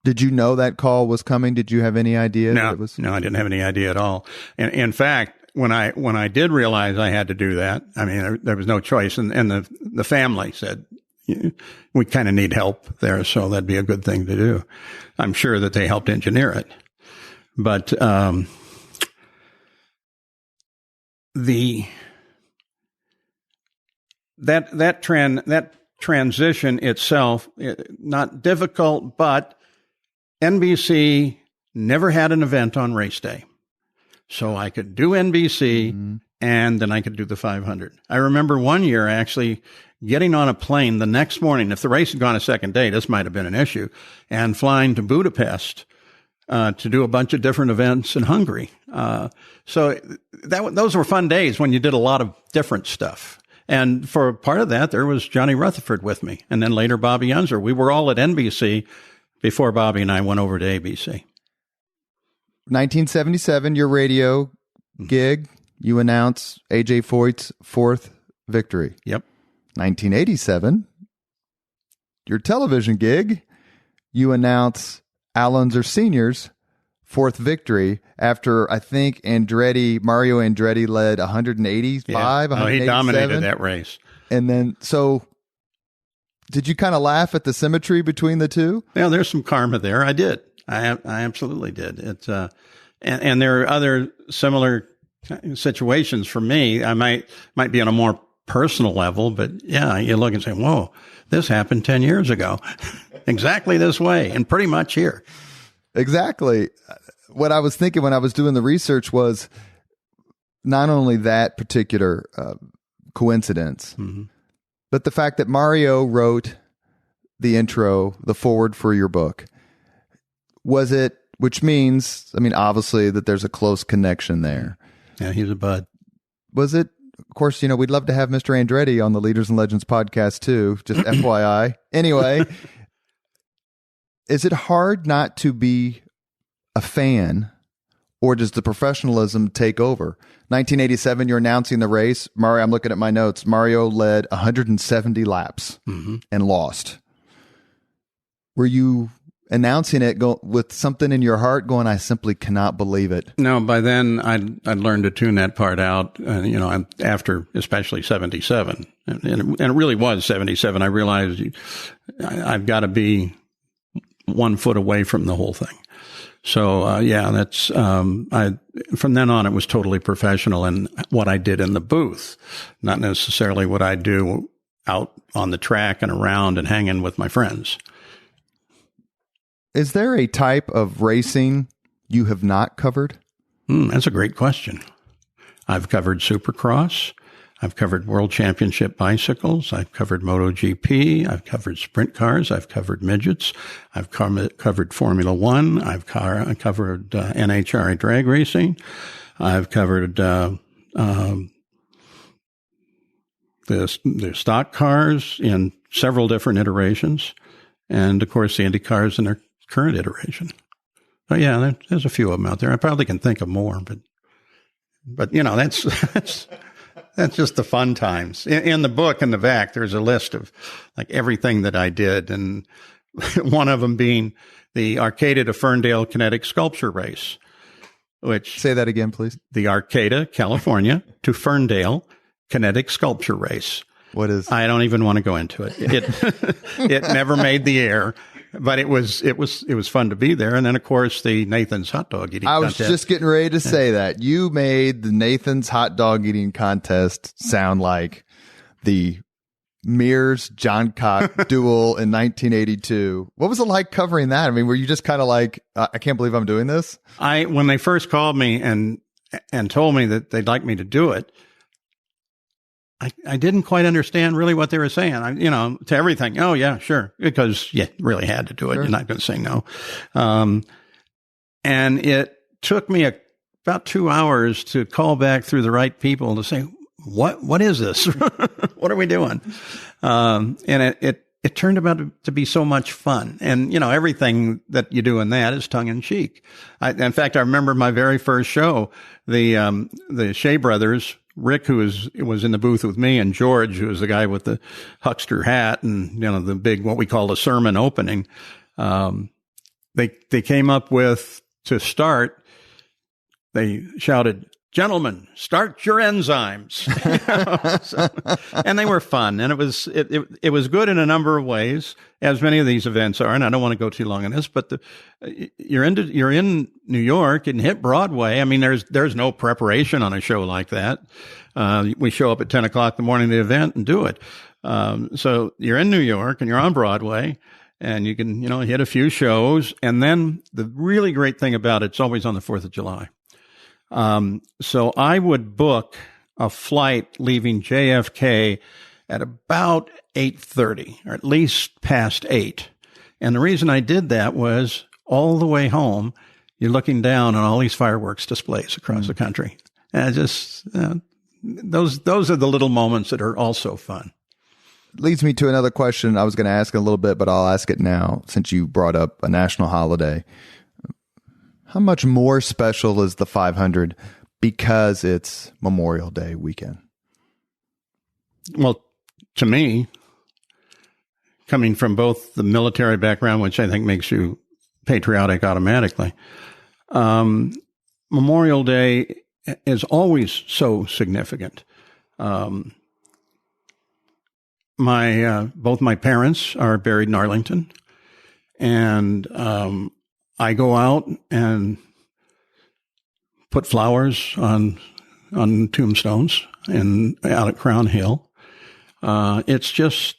Did you know that call was coming? Did you have any idea? No, I didn't have any idea at all. And in fact, when I did realize I had to do that, I mean, there was no choice. And the family said, we kind of need help there, so that'd be a good thing to do. I'm sure that they helped engineer it. But that transition itself, not difficult, but NBC never had an event on race day. So I could do NBC and then I could do the 500. I remember one year actually getting on a plane the next morning. If the race had gone a second day, this might have been an issue, and flying to Budapest to do a bunch of different events in Hungary. So those were fun days when you did a lot of different stuff. And for part of that, there was Johnny Rutherford with me, and then later Bobby Unser. We were all at NBC before Bobby and I went over to ABC. 1977, your radio gig, you announce A.J. Foyt's fourth victory. Yep. 1987, your television gig, you announce Al Unser Sr.'s fourth victory after, I think, Mario Andretti led 185, 187. He dominated that race. And then, so Did you kind of laugh at the symmetry between the two? Yeah, there's some karma there. I did. I absolutely did. It's and there are other similar situations for me. I might be on a more personal level, but yeah, you look and say, "Whoa, this happened 10 years ago, exactly this way, and pretty much here." Exactly. What I was thinking when I was doing the research was not only that particular coincidence, but the fact that Mario wrote the intro, the foreword for your book. Was it, which means, I mean, obviously that there's a close connection there. Yeah, he's a bud. Was it? Of course, we'd love to have Mr. Andretti on the Leaders and Legends podcast too, just FYI. Anyway, is it hard not to be a fan, or does the professionalism take over? 1987, you're announcing the race. Mario, I'm looking at my notes. Mario led 170 laps and lost. Were you announcing it with something in your heart going, I simply cannot believe it? No, by then I'd learned to tune that part out. After especially 77, and it really was 77. I realized I've got to be 1 foot away from the whole thing. So, that's, from then on, it was totally professional in what I did in the booth, not necessarily what I do out on the track and around and hanging with my friends. Is there a type of racing you have not covered? That's a great question. I've covered Supercross. I've covered World Championship bicycles. I've covered MotoGP. I've covered sprint cars. I've covered midgets. I've covered Formula One. I've covered NHRA drag racing. I've covered the stock cars in several different iterations, and of course the Indy cars in their current iteration. But yeah, there's a few of them out there. I probably can think of more, but that's just the fun times. In the book, in the back, there's a list of like everything that I did. And one of them being the Arcata to Ferndale Kinetic Sculpture Race, which... Say that again, please. The Arcata, California to Ferndale Kinetic Sculpture Race. What is... I don't even want to go into it. It never made the air. But it was fun to be there. And then, of course, the Nathan's hot dog eating contest. I was just getting ready to say that. You made the Nathan's hot dog eating contest sound like the Mears John Cock duel in 1982. What was it like covering that? I mean, were you just kind of like, I can't believe I'm doing this? When they first called me and told me that they'd like me to do it, I didn't quite understand really what they were saying. To everything. Oh yeah, sure. Because you really had to do it. Sure. You're not going to say no. And it took me about 2 hours to call back through the right people to say, what is this? What are we doing? And it turned out to be so much fun. And, everything that you do in that is tongue in cheek. In fact, I remember my very first show, the Shea brothers, Rick, who was in the booth with me, and George, who was the guy with the huckster hat and, the big, what we call a sermon opening. They came up with, to start, they shouted, "Gentlemen, start your enzymes." And they were fun. And it was good in a number of ways, as many of these events are. And I don't want to go too long on this, but you're in New York and hit Broadway. I mean, there's no preparation on a show like that. We show up at 10 o'clock the morning of the event and do it. So you're in New York and you're on Broadway and you can, hit a few shows. And then the really great thing about it's always on the 4th of July. So I would book a flight leaving JFK at about 8:30, or at least past 8. And the reason I did that was all the way home, you're looking down on all these fireworks displays across the country. And those are the little moments that are also fun. Leads me to another question I was going to ask in a little bit, but I'll ask it now since you brought up a national holiday. How much more special is the 500 because it's Memorial Day weekend? Well, to me, coming from both the military background, which I think makes you patriotic automatically, Memorial Day is always so significant. both my parents are buried in Arlington, and I go out and put flowers on tombstones out at Crown Hill. It's just,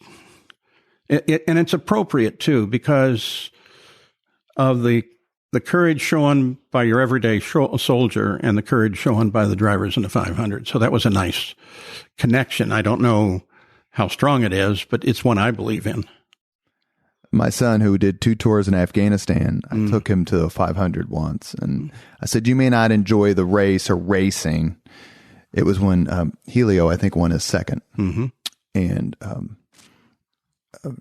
and it's appropriate too, because of the courage shown by your everyday soldier and the courage shown by the drivers in the 500. So that was a nice connection. I don't know how strong it is, but it's one I believe in. My son, who did 2 tours in Afghanistan, I took him to a 500 once, and I said, "You may not enjoy the race or racing." It was when Helio, I think, won his second, and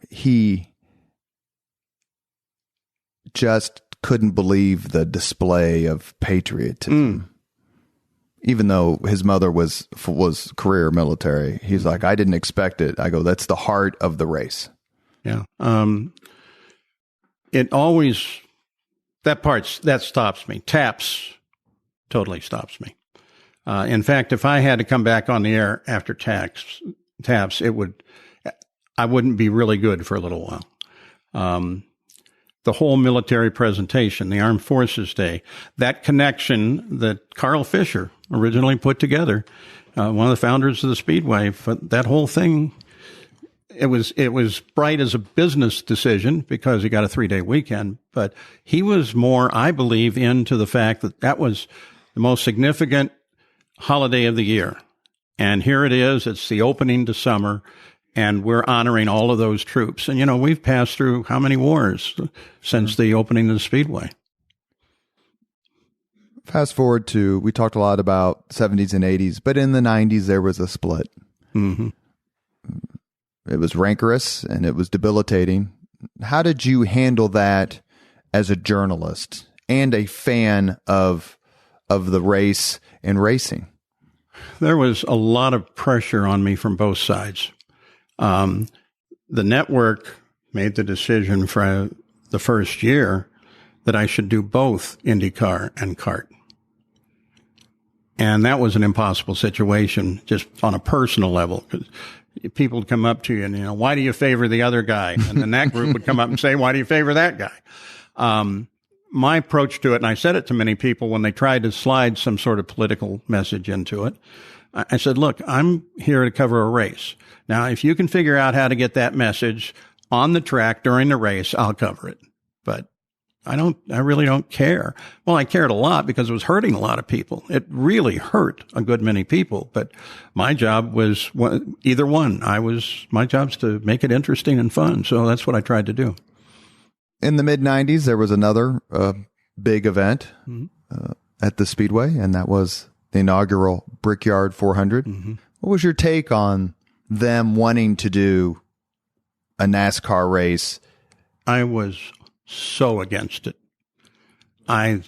he just couldn't believe the display of patriotism. Even though his mother was career military, he's like, "I didn't expect it." I go, "That's the heart of the race." Yeah. It always, that stops me. Taps totally stops me. In fact, if I had to come back on the air after taps, I wouldn't be really good for a little while. The whole military presentation, the Armed Forces Day, that connection that Carl Fisher originally put together, one of the founders of the Speedway, that whole thing, it was bright as a business decision because he got a 3-day weekend, but he was more, I believe, into the fact that was the most significant holiday of the year. And here it is, it's the opening to summer, and we're honoring all of those troops. And, we've passed through how many wars since the opening of the Speedway? Fast forward to, we talked a lot about 70s and 80s, but in the 90s, there was a split. It was rancorous and it was debilitating. How did you handle that as a journalist and a fan of the race and racing? There was a lot of pressure on me from both sides. The network made the decision for the first year that I should do both IndyCar and kart. And that was an impossible situation just on a personal level, because people would come up to you and, why do you favor the other guy? And then that group would come up and say, why do you favor that guy? My approach to it, and I said it to many people when they tried to slide some sort of political message into it, I said, look, I'm here to cover a race. Now, if you can figure out how to get that message on the track during the race, I'll cover it. But I really don't care. Well, I cared a lot because it was hurting a lot of people. It really hurt a good many people, but my job was either one. My job's to make it interesting and fun. So that's what I tried to do. In the mid-90s, there was another big event at the Speedway, and that was the inaugural Brickyard 400. What was your take on them wanting to do a NASCAR race? I was so against it. I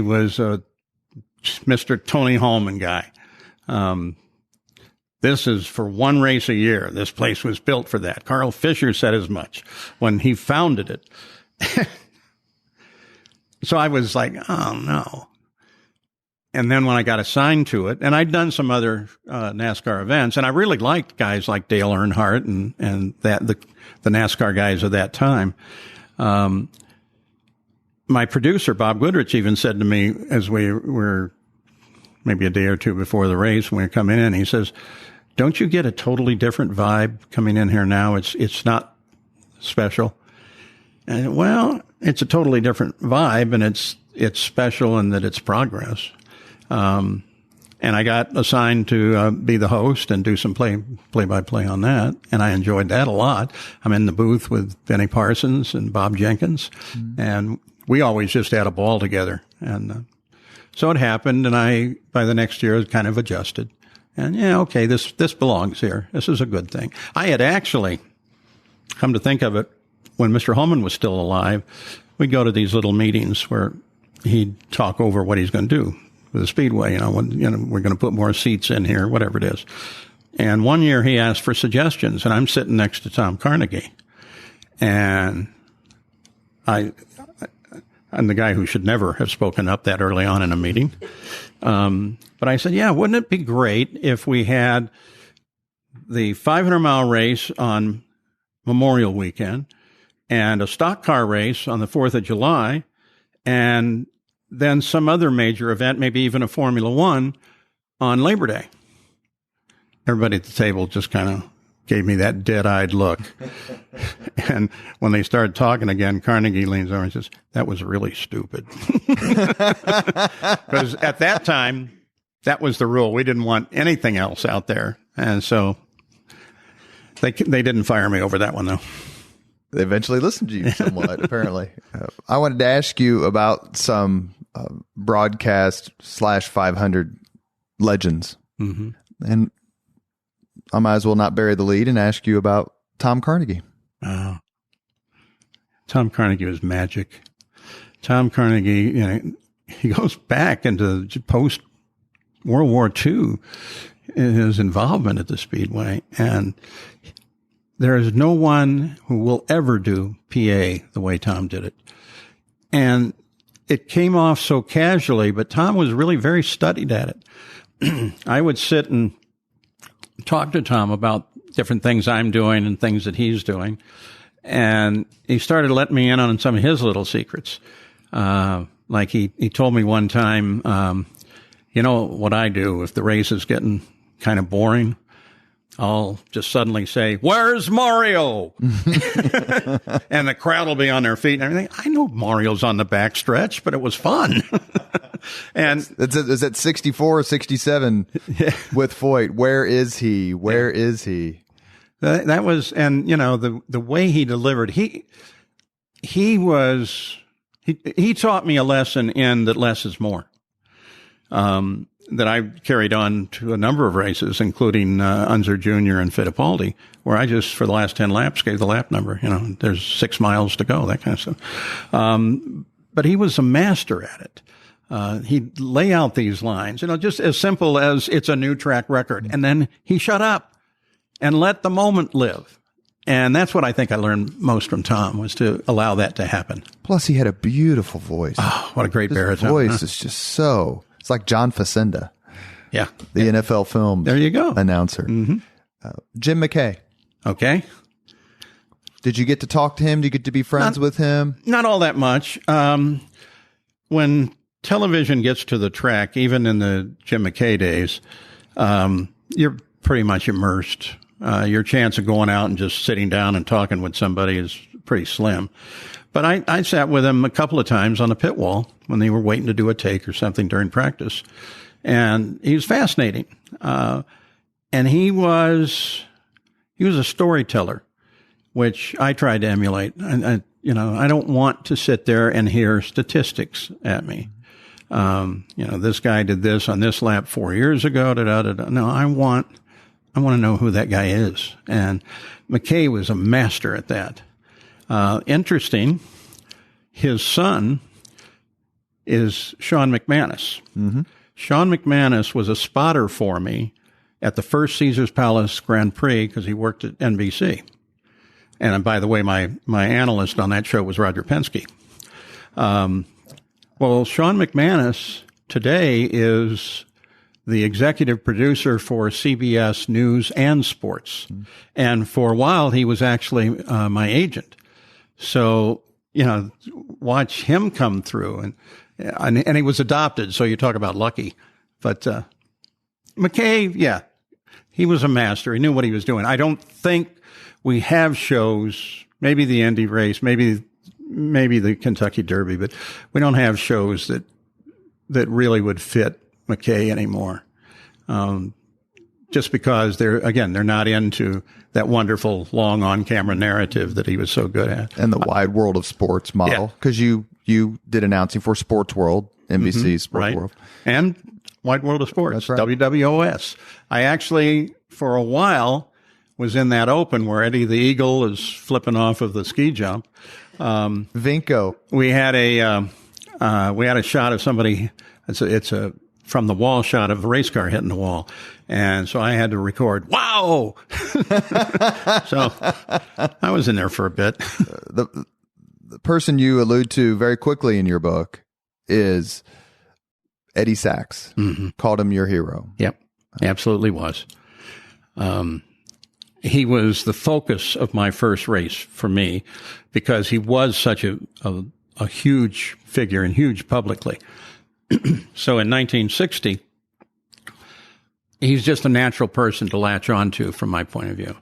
was a Mr. Tony Holman guy. This is for one race a year. This place was built for that. Carl Fisher said as much when he founded it. So I was like, oh no. And then when I got assigned to it, and I'd done some other NASCAR events, and I really liked guys like Dale Earnhardt and the NASCAR guys of that time. My producer, Bob Goodrich, even said to me as we were maybe a day or two before the race, when we were coming in, he says, don't you get a totally different vibe coming in here now? It's not special. And well, it's a totally different vibe, and it's special in that it's progress. And I got assigned to be the host and do some play-by-play on that, and I enjoyed that a lot. I'm in the booth with Benny Parsons and Bob Jenkins, and we always just had a ball together. And so it happened, and I, by the next year, kind of adjusted. And okay, this belongs here. This is a good thing. I had actually, come to think of it, when Mr. Holman was still alive, we'd go to these little meetings where he'd talk over what he's going to do with the Speedway. We're going to put more seats in here, whatever it is. And one year he asked for suggestions, and I'm sitting next to Tom Carnegie. And I'm the guy who should never have spoken up that early on in a meeting. But I said, wouldn't it be great if we had the 500-mile race on Memorial Weekend, and a stock car race on the 4th of July, and then some other major event, maybe even a Formula One on Labor Day. Everybody at the table just kind of gave me that dead-eyed look. And when they started talking again, Carnegie leans over and says, "That was really stupid." Because at that time, that was the rule. We didn't want anything else out there. And so they didn't fire me over that one, though. They eventually listened to you somewhat, apparently. I wanted to ask you about some broadcast /500 legends. Mm-hmm. And I might as well not bury the lead and ask you about Tom Carnegie. Oh. Tom Carnegie was magic. Tom Carnegie, he goes back into post World War II in his involvement at the Speedway. And there is no one who will ever do PA the way Tom did it. And it came off so casually, but Tom was really very studied at it. I would sit and talk to Tom about different things I'm doing and things that he's doing. And he started letting me in on some of his little secrets. Like he told me one time, you know what I do if the race is getting kind of boring? I'll just suddenly say, "Where's Mario?" And the crowd will be on their feet and everything. I know Mario's on the back stretch, but it was fun. And is it 64 or 67 with Foyt? Where is he? Where is he? That was, and the way he delivered, he taught me a lesson in that less is more. That I carried on to a number of races, including Unser Jr. and Fittipaldi, where I just, for the last 10 laps, gave the lap number. There's 6 miles to go, that kind of stuff. But he was a master at it. He'd lay out these lines, just as simple as it's a new track record. And then he shut up and let the moment live. And that's what I think I learned most from Tom, was to allow that to happen. Plus, he had a beautiful voice. Oh, what a great baritone. His voice is just so... It's like John Facenda. Yeah. The NFL Films there you go. announcer. Mm-hmm. Jim McKay. Okay. Did you get to talk to him? Did you get to be friends with him? Not all that much. When television gets to the track, even in the Jim McKay days, you're pretty much immersed. Your chance of going out and just sitting down and talking with somebody is pretty slim. But I sat with him a couple of times on the pit wall when they were waiting to do a take or something during practice. And he was fascinating. And he was a storyteller, which I tried to emulate. And I don't want to sit there and hear statistics at me. This guy did this on this lap 4 years ago. No, I want to know who that guy is. And McKay was a master at that. Interesting, his son is Sean McManus. Mm-hmm. Sean McManus was a spotter for me at the first Caesars Palace Grand Prix because he worked at NBC. And by the way, my analyst on that show was Roger Penske. Well, Sean McManus today is the executive producer for CBS News and Sports. Mm-hmm. And for a while, he was actually my agent. So, watch him come through. And he was adopted, so you talk about lucky. But McKay, yeah, he was a master. He knew what he was doing. I don't think we have shows, maybe the Indy race, maybe the Kentucky Derby, but we don't have shows that really would fit McKay anymore. Just because they're not into that wonderful long on-camera narrative that he was so good at. And the wide world of sports model. Because you did announcing for Sports World, NBC's Sports right. World. And Wide World of Sports, that's right. WWOS. I actually, for a while, was in that open where Eddie the Eagle is flipping off of the ski jump. Vinco. We had a shot of somebody, it's a from the wall shot of a race car hitting the wall. And so I had to record, wow! So I was in there for a bit. The person you allude to very quickly in your book is Eddie Sachs. Mm-hmm. Called him your hero. Yep, absolutely was. he was the focus of my first race for me because he was such a huge figure and huge publicly. So in 1960, he's just a natural person to latch onto from my point of view.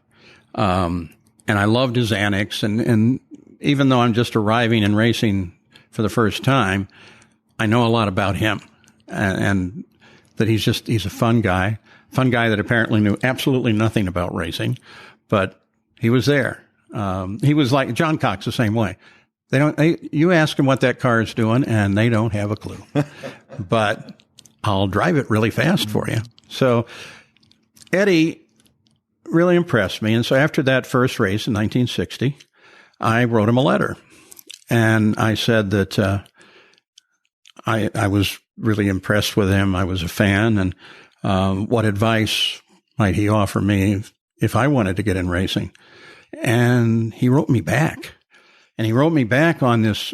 And I loved his antics. And even though I'm just arriving and racing for the first time, I know a lot about him and that he's a fun guy that apparently knew absolutely nothing about racing, but he was there. He was like John Cox the same way. You ask them what that car is doing and they don't have a clue, but I'll drive it really fast for you. So Eddie really impressed me. And so after that first race in 1960, I wrote him a letter and I said that, I was really impressed with him. I was a fan and, what advice might he offer me if I wanted to get in racing? And he wrote me back. And he wrote me back on this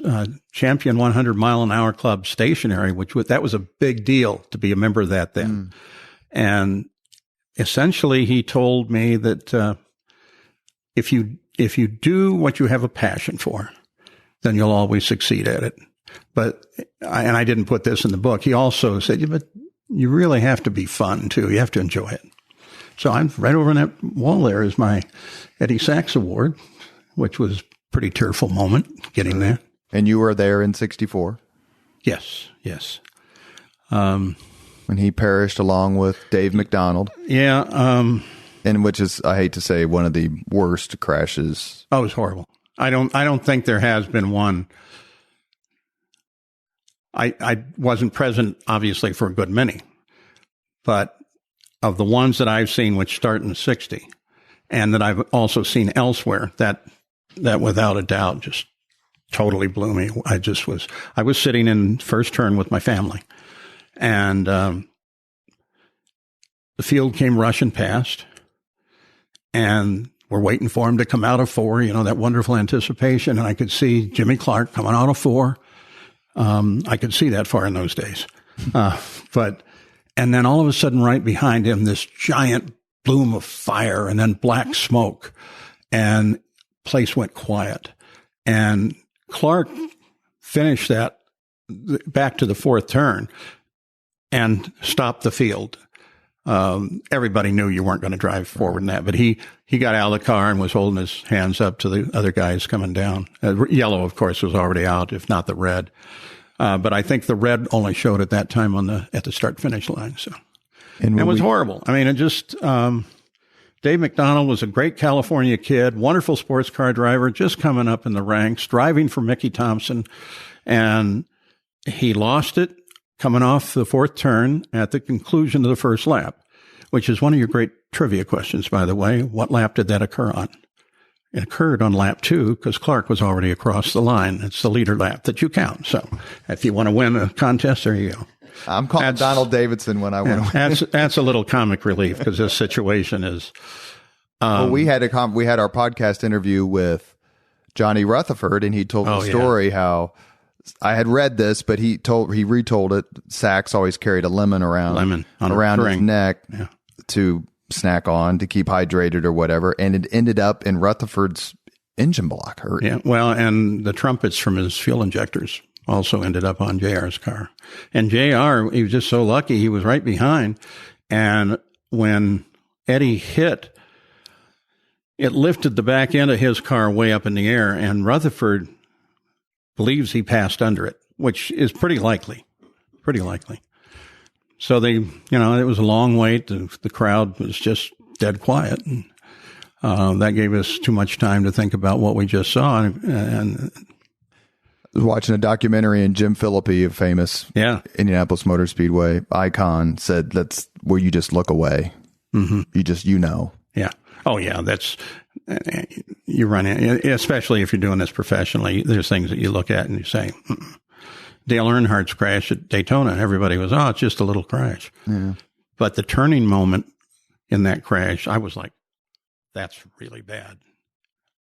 Champion 100 Mile an Hour Club stationery, that was a big deal to be a member of that then. And essentially, he told me that if you do what you have a passion for, then you'll always succeed at it. But I didn't put this in the book. He also said, yeah, but you really have to be fun too. You have to enjoy it. So I'm right over on that wall there is my Eddie Sachs Award, which was pretty tearful moment getting there. And you were there in 64? Yes. When he perished along with Dave McDonald. Yeah. And which is, I hate to say, one of the worst crashes. Oh, it was horrible. I don't think there has been one. I wasn't present, obviously, for a good many. But of the ones that I've seen, which start in 60, and that I've also seen elsewhere, that without a doubt just totally blew me. I was sitting in first turn with my family, and the field came rushing past, and we're waiting for him to come out of 4, that wonderful anticipation, and I could see Jimmy Clark coming out of 4. I could see that far in those days. And then all of a sudden right behind him, this giant bloom of fire and then black smoke, and place went quiet. And Clark finished that back to the 4th turn and stopped the field. Everybody knew you weren't going to drive forward in that, but he got out of the car and was holding his hands up to the other guys coming down. Yellow, of course, was already out, if not the red. But I think the red only showed at that time at the start finish line. So it was horrible. I mean, Dave McDonald was a great California kid, wonderful sports car driver, just coming up in the ranks, driving for Mickey Thompson. And he lost it coming off the 4th turn at the conclusion of the first lap, which is one of your great trivia questions, by the way. What lap did that occur on? It occurred on lap 2 because Clark was already across the line. It's the leader lap that you count. So if you want to win a contest, there you go. I'm calling Donald Davidson when I win. That's a little comic relief because this situation is. Well, we had our podcast interview with Johnny Rutherford, and he told the story how I had read this, but he retold it. Sachs always carried a lemon around his neck to snack on to keep hydrated or whatever, and it ended up in Rutherford's engine block hurt. Yeah, well, and the trumpets from his fuel injectors also ended up on JR's car. And JR, he was just so lucky, he was right behind. And when Eddie hit, it lifted the back end of his car way up in the air, and Rutherford believes he passed under it, which is pretty likely. So it was a long wait. The crowd was just dead quiet. And that gave us too much time to think about what we just saw. And I was watching a documentary, and Jim Phillippe, a famous Indianapolis Motor Speedway icon, said that's where you just look away. Mm-hmm. Yeah. Oh, yeah. You run in, especially if you're doing this professionally, there's things that you look at and you say, Dale Earnhardt's crash at Daytona, everybody was, it's just a little crash. Yeah. But the turning moment in that crash, I was like, that's really bad.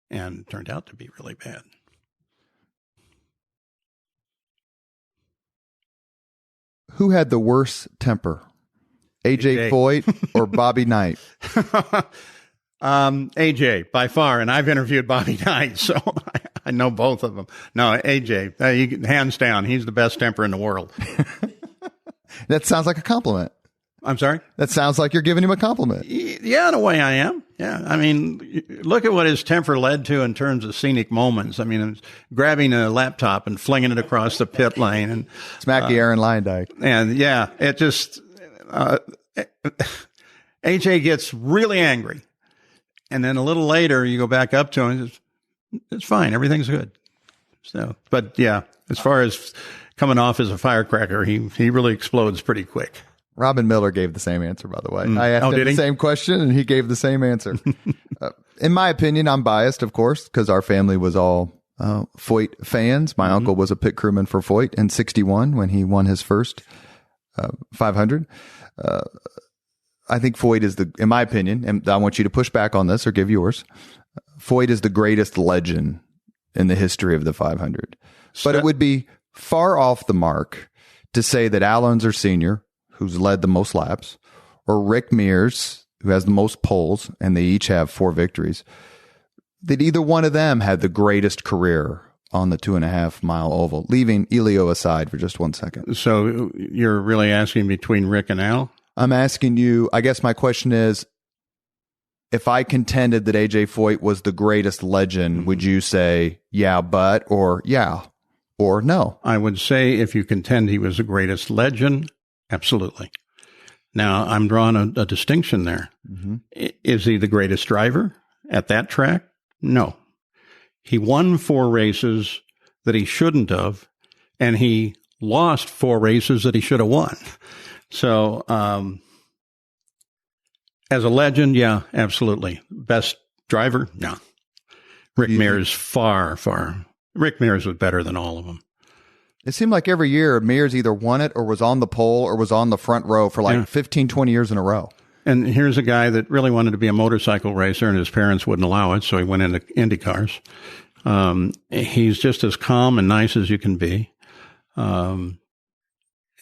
And it turned out to be really bad. Who had the worst temper? AJ Foyt or Bobby Knight? AJ, by far, and I've interviewed Bobby Knight, so I know both of them. No, AJ, hands down, he's the best temper in the world. That sounds like a compliment. I'm sorry? That sounds like you're giving him a compliment. Yeah, in a way I am. Yeah. I mean, look at what his temper led to in terms of scenic moments. I mean, grabbing a laptop and flinging it across the pit lane. And smack the Aaron Leyendyke. And yeah, it just, AJ gets really angry. And then a little later, you go back up to him and says, it's fine. Everything's good. So, but yeah, as far as coming off as a firecracker, he really explodes pretty quick. Robin Miller gave the same answer, by the way. I asked him the same question, and he gave the same answer. In my opinion, I'm biased, of course, because our family was all Foyt fans. My uncle was a pit crewman for Foyt in '61 when he won his first 500. I think Foyt is in my opinion, and I want you to push back on this or give yours, Foyt is the greatest legend in the history of the 500. But it would be far off the mark to say that Al Unser Sr., who's led the most laps, or Rick Mears, who has the most poles, and they each have 4 victories, that either one of them had the greatest career on the 2.5 mile oval, leaving Elio aside for just 1 second. So you're really asking between Rick and Al? I'm asking you, I guess my question is, if I contended that AJ Foyt was the greatest legend, would you say, yeah, but, or yeah, or no? I would say if you contend he was the greatest legend, absolutely. Now, I'm drawing a distinction there. Mm-hmm. Is he the greatest driver at that track? No. He won 4 races that he shouldn't have, and he lost 4 races that he should have won. So, as a legend, yeah, absolutely. Best driver? No. Rick Mears, far. Rick Mears was better than all of them. It seemed like every year Mears either won it or was on the pole or was on the front row for like 15, 20 years in a row. And here's a guy that really wanted to be a motorcycle racer, and his parents wouldn't allow it, so he went into Indy cars. He's just as calm and nice as you can be.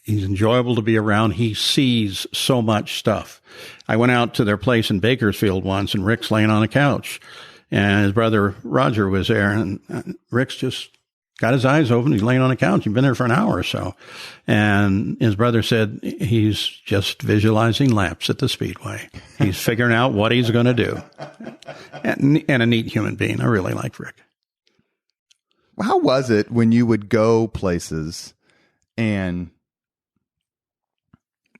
He's enjoyable to be around. He sees so much stuff. I went out to their place in Bakersfield once, and Rick's laying on a couch, and his brother Roger was there, and Rick's just got his eyes open. He's laying on a couch. He'd been there for an hour or so. And his brother said he's just visualizing laps at the Speedway. He's figuring out what he's going to do. And a neat human being. I really liked Rick. How was it when you would go places and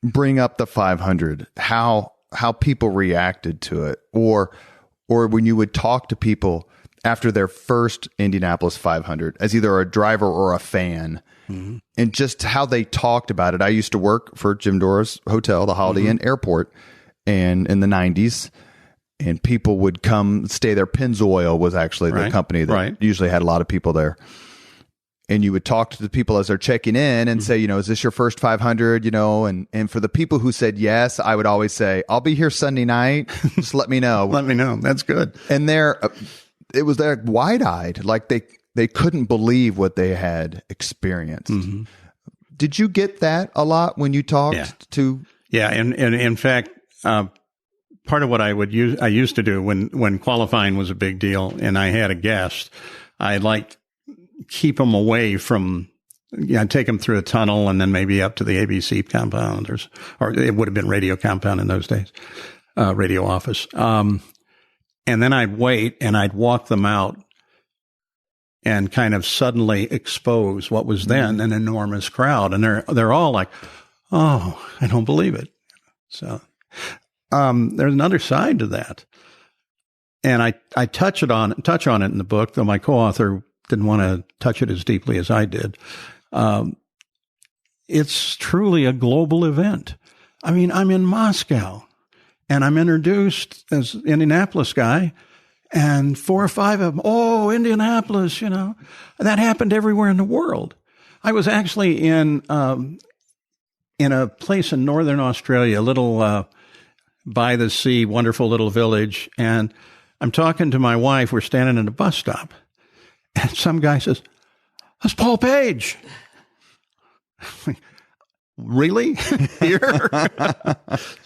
bring up the 500, how people reacted to it, or when you would talk to people after their first Indianapolis 500 as either a driver or a fan, and just how they talked about it. I used to work for Jim Dora's hotel, the Holiday Inn Airport, and in the 90s, and people would come stay there. Pennzoil was actually the company that usually had a lot of people there. And you would talk to the people as they're checking in and say, is this your first 500? And for the people who said yes, I would always say, I'll be here Sunday night. Just let me know. Let me know. That's good. And it was there wide-eyed, like they couldn't believe what they had experienced. Mm-hmm. Did you get that a lot when you talked to? Yeah. And in fact, part of what I used to do when qualifying was a big deal and I had a guest, I'd like keep them away from, I'd take them through a tunnel and then maybe up to the ABC compound or it would have been radio compound in those days, radio office. And then I'd wait and I'd walk them out and kind of suddenly expose what was then an enormous crowd. And they're all like, oh, I don't believe it. So, there's another side to that. And I touch on it in the book, though my co-author didn't want to touch it as deeply as I did. It's truly a global event. I mean, I'm in Moscow and I'm introduced as Indianapolis guy and 4 or 5 of them, oh, Indianapolis, that happened everywhere in the world. I was actually in a place in northern Australia, a little, by the sea, wonderful little village. And I'm talking to my wife. We're standing at a bus stop. And some guy says, that's Paul Page. Really? Here?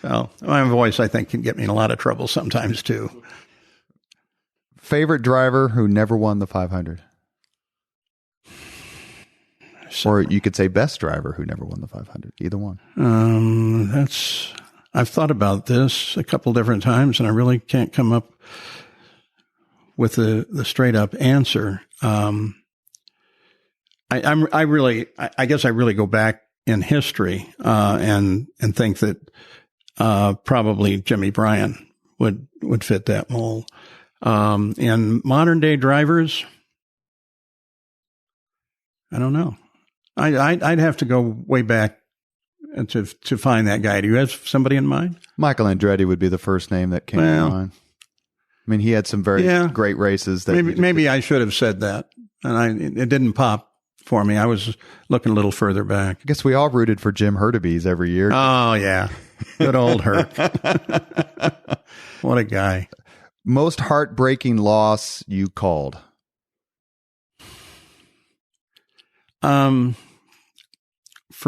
So my voice, I think, can get me in a lot of trouble sometimes, too. Favorite driver who never won the 500? Or you could say best driver who never won the 500. Either one. I've thought about this a couple different times, and I really can't come up with the straight up answer. I guess I really go back in history and think that probably Jimmy Bryan would fit that mold. And modern day drivers, I don't know. I'd have to go way back to find that guy. Do you have somebody in mind? Michael Andretti would be the first name that came to mind. I mean, he had some very great races. That maybe I should have said that, and it didn't pop for me. I was looking a little further back. I guess we all rooted for Jim Hurtubise every year. Oh yeah, good old Hurt. What a guy. Most heartbreaking loss you called? For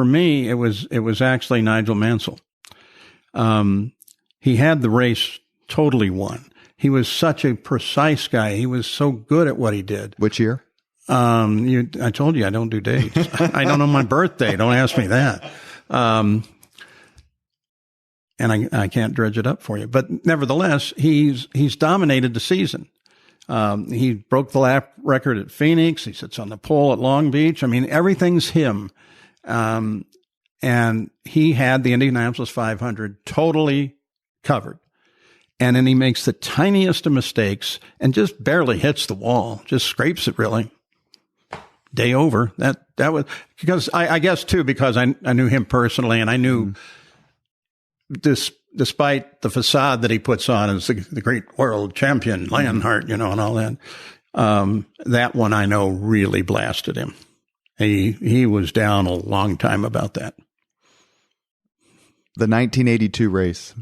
me, it was actually Nigel Mansell. He had the race totally won. He was such a precise guy. He was so good at what he did. Which year? I told you I don't do dates. I don't know my birthday. Don't ask me that. And I can't dredge it up for you. But nevertheless, he's dominated the season. He broke the lap record at Phoenix. He sits on the pole at Long Beach. I mean, everything's him. And he had the Indianapolis 500 totally covered. And then he makes the tiniest of mistakes and just barely hits the wall, just scrapes it really. Day over. That was because I guess too, because I knew him personally, and I knew despite the facade that he puts on as the great world champion, Lionheart, and all that, that one I know really blasted him. He was down a long time about that. The 1982 race.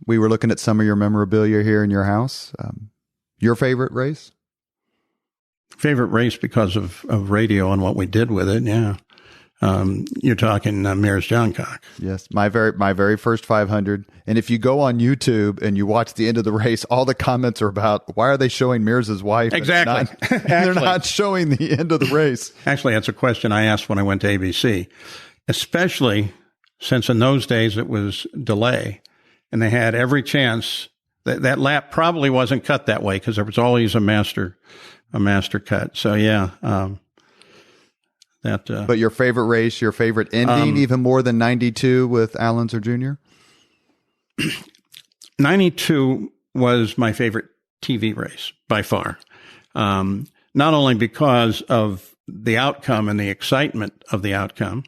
We were looking at some of your memorabilia here in your house. Your favorite race? Favorite race because of radio and what we did with it. Yeah. You're talking Mears Johncock. Yes. My very first 500. And if you go on YouTube and you watch the end of the race, all the comments are about, why are they showing Mears' wife? Exactly. They're not showing the end of the race. Actually, that's a question I asked when I went to ABC, especially since in those days it was delay. And they had every chance that lap probably wasn't cut that way because there was always a master cut. So yeah, But your favorite race, your favorite ending, even more than 92 with Al Unser Jr.? 92 was my favorite TV race by far. Not only because of the outcome and the excitement of the outcome,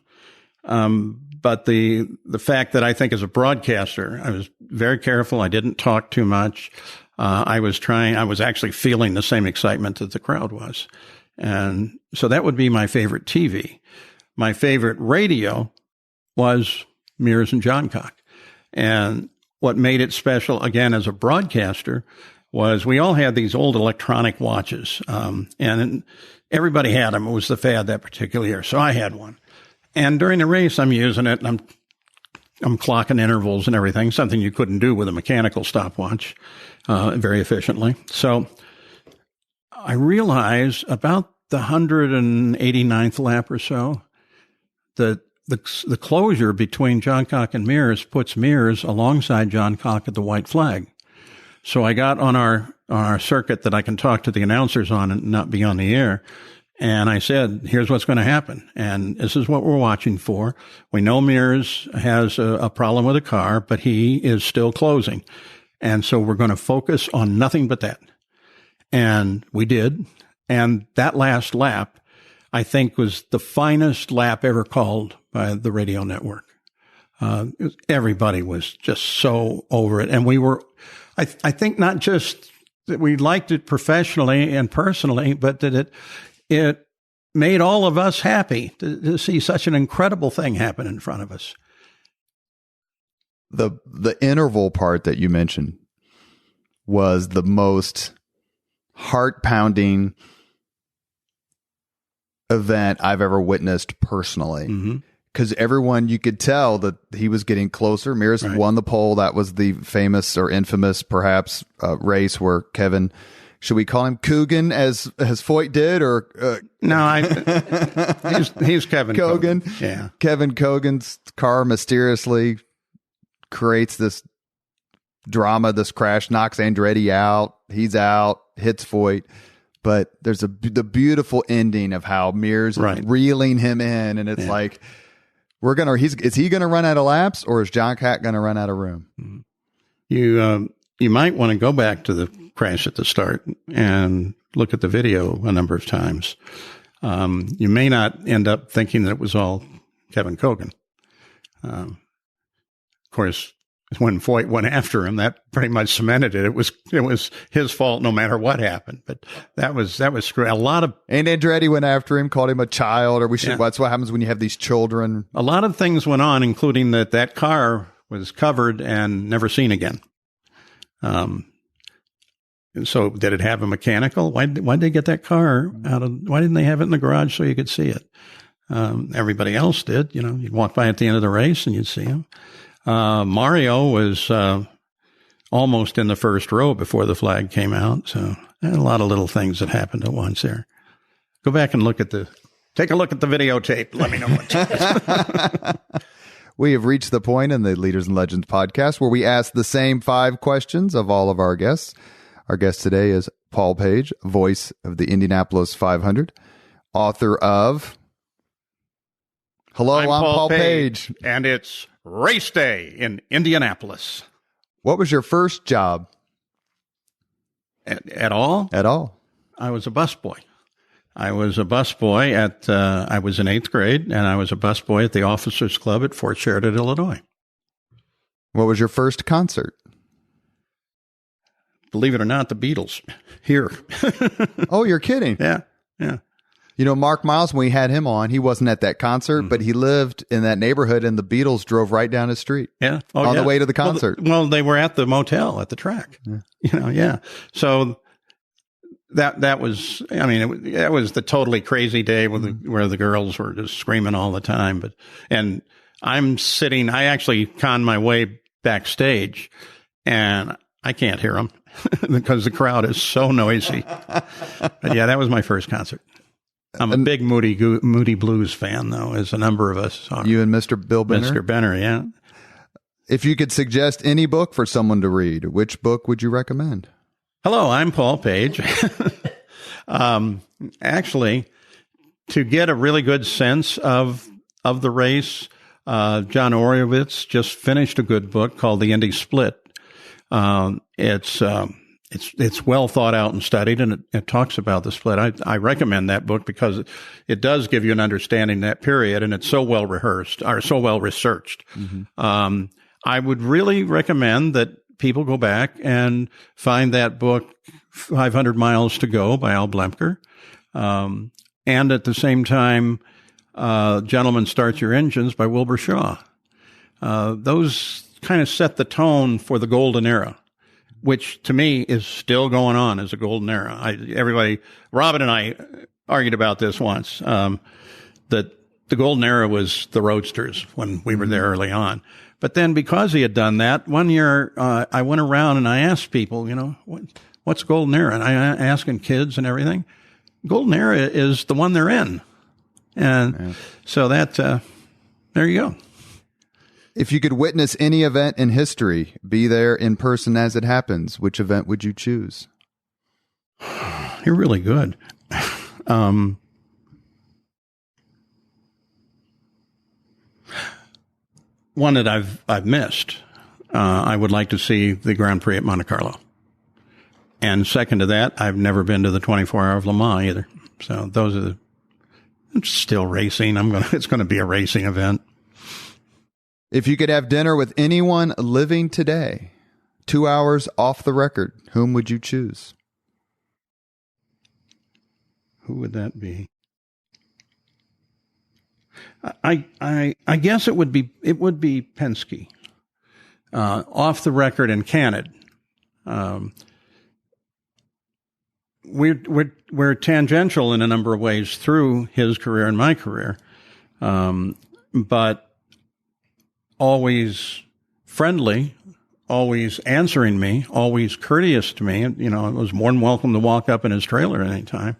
but the fact that I think as a broadcaster, I was very careful. I didn't talk too much. I was actually feeling the same excitement that the crowd was. And so that would be my favorite TV. My favorite radio was Mears and Johncock. And what made it special, again, as a broadcaster, was we all had these old electronic watches. And everybody had them. It was the fad that particular year. So I had one. And during the race, I'm using it, and I'm clocking intervals and everything, something you couldn't do with a mechanical stopwatch very efficiently. So I realized about the 189th lap or so that the closure between Johncock and Mears puts Mears alongside Johncock at the white flag. So I got on our circuit that I can talk to the announcers on and not be on the air. And I said, here's what's going to happen. And this is what we're watching for. We know Mears has a problem with a car, but he is still closing. And so we're going to focus on nothing but that. And we did. And that last lap, I think, was the finest lap ever called by the radio network. Everybody was just so over it. And we were, I think, not just that we liked it professionally and personally, but that it made all of us happy to see such an incredible thing happen in front of us. The interval part that you mentioned was the most heart-pounding event I've ever witnessed personally. Because everyone, you could tell that he was getting closer. Mears won the pole. That was the famous or infamous, perhaps, race where Kevin should we call him Coogan as Foyt did, or no? He's Kevin Kogan. Yeah, Kevin Kogan's car mysteriously creates this drama, this crash, knocks Andretti out. He's out, hits Foyt. But there's the beautiful ending of how Mears is reeling him in, and it's like, is he gonna run out of laps, or is John Cat gonna run out of room? You might want to go back to the crash at the start and look at the video a number of times. You may not end up thinking that it was all Kevin Kogan. Of course, when Foyt went after him, that pretty much cemented it. It was his fault no matter what happened. But that was screwy. And Andretti went after him, called him a child, or that's what happens when you have these children. A lot of things went on, including that car was covered and never seen again. So did it have a mechanical? Why'd they get that car why didn't they have it in the garage so you could see it? Everybody else did, you'd walk by at the end of the race and you'd see him. Mario was, almost in the first row before the flag came out. So a lot of little things that happened at once there. Go back and take a look at the videotape. Let me know what. We have reached the point in the Leaders and Legends podcast where we ask the same 5 questions of all of our guests. Our guest today is Paul Page, voice of the Indianapolis 500, author of Hello, I'm Paul Page. And it's race day in Indianapolis. What was your first job? At all? At all. I was a busboy. I was in 8th grade, and I was a busboy at the Officers Club at Fort Sheridan, Illinois. What was your first concert? Believe it or not, the Beatles here. Oh, you're kidding. Yeah. Mark Miles, when we had him on, he wasn't at that concert, but he lived in that neighborhood, and the Beatles drove right down his street. Yeah. On the way to the concert. Well, they were at the motel at the track. Yeah. So that was, that was the totally crazy day where the girls were just screaming all the time. And I'm sitting, I actually conned my way backstage, and I can't hear them because the crowd is so noisy. But yeah, that was my first concert. I'm a big Moody Blues fan, though, as a number of us are. You and Mr. Bill Benner? Mr. Benner, yeah. If you could suggest any book for someone to read, which book would you recommend? Hello, I'm Paul Page. Actually, to get a really good sense of the race, John Orowitz just finished a good book called The Indy Split. It's well thought out and studied, and it talks about the split. I recommend that book because it does give you an understanding of that period, and it's so well rehearsed or so well researched. Mm-hmm. I would really recommend that people go back and find that book, 500 Miles to Go by Al Blemker. And at the same time, Gentlemen Start Your Engines by Wilbur Shaw. Those kind of set the tone for the golden era, which to me is still going on as a golden era. Robin and I argued about this once, that the golden era was the Roadsters when we were there early on. But then because he had done that, one year I went around and I asked people, what's golden era? And I asking kids and everything. Golden era is the one they're in. And so that, there you go. If you could witness any event in history, be there in person as it happens, which event would you choose? You're really good. One that I've missed. I would like to see the Grand Prix at Monte Carlo. And second to that, I've never been to the 24 Hour of Le Mans either. So those are it's still racing. It's going to be a racing event. If you could have dinner with anyone living today, 2 hours off the record, whom would you choose? Who would that be? I guess it would be Penske. Off the record and candid. We're tangential in a number of ways through his career and my career, but always friendly always answering me, always courteous to me. And, I was more than welcome to walk up in his trailer at any time.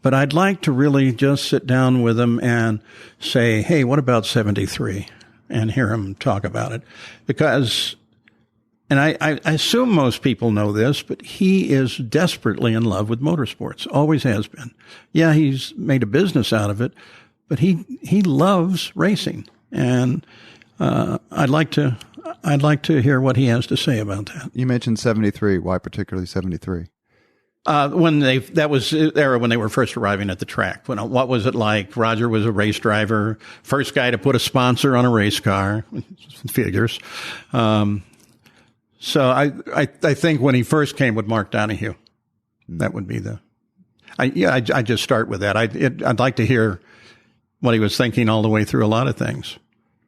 But I'd like to really just sit down with him and say, hey, what about 73? And hear him talk about it. Because, and I assume most people know this, but he is desperately in love with motorsports. Always has been. Yeah, he's made a business out of it, but he loves racing. And I'd like to hear what he has to say about that. You mentioned 73. Why particularly 73? That was the era when they were first arriving at the track. What was it like? Roger was a race driver, first guy to put a sponsor on a race car, figures. So I think when he first came with Mark Donohue, that would be I just start with that. I'd like to hear what he was thinking all the way through a lot of things.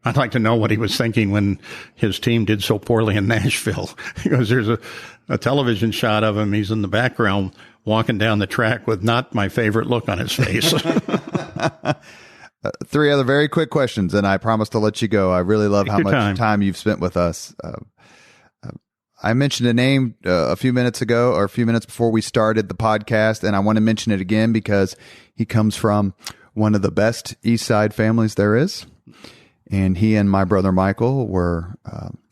I'd like to know what he was thinking when his team did so poorly in Nashville, because there's a television shot of him. He's in the background walking down the track with not my favorite look on his face. 3 other very quick questions, and I promise to let you go. I really love how much time you've spent with us. I mentioned a name a few minutes ago, or a few minutes before we started the podcast, and I want to mention it again because he comes from one of the best Eastside families there is. And he and my brother Michael were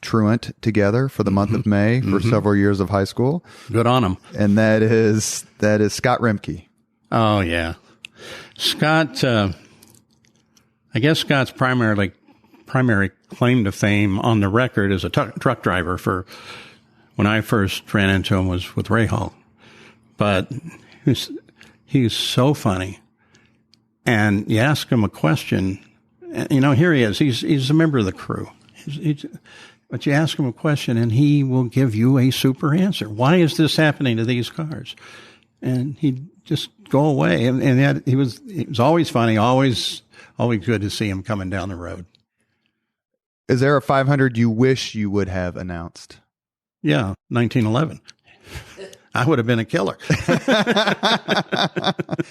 truant together for the month of May for several years of high school. Good on him. And that is Scott Roembke. Oh, yeah. Scott, I guess Scott's primary claim to fame on the record as a truck driver for when I first ran into him was with Ray Hall. But he's so funny. And you ask him a question, here he is. He's a member of the crew. But you ask him a question, and he will give you a super answer. Why is this happening to these cars? And he'd just go away. And he was always funny, always good to see him coming down the road. Is there a 500 you wish you would have announced? Yeah, 1911. I would have been a killer.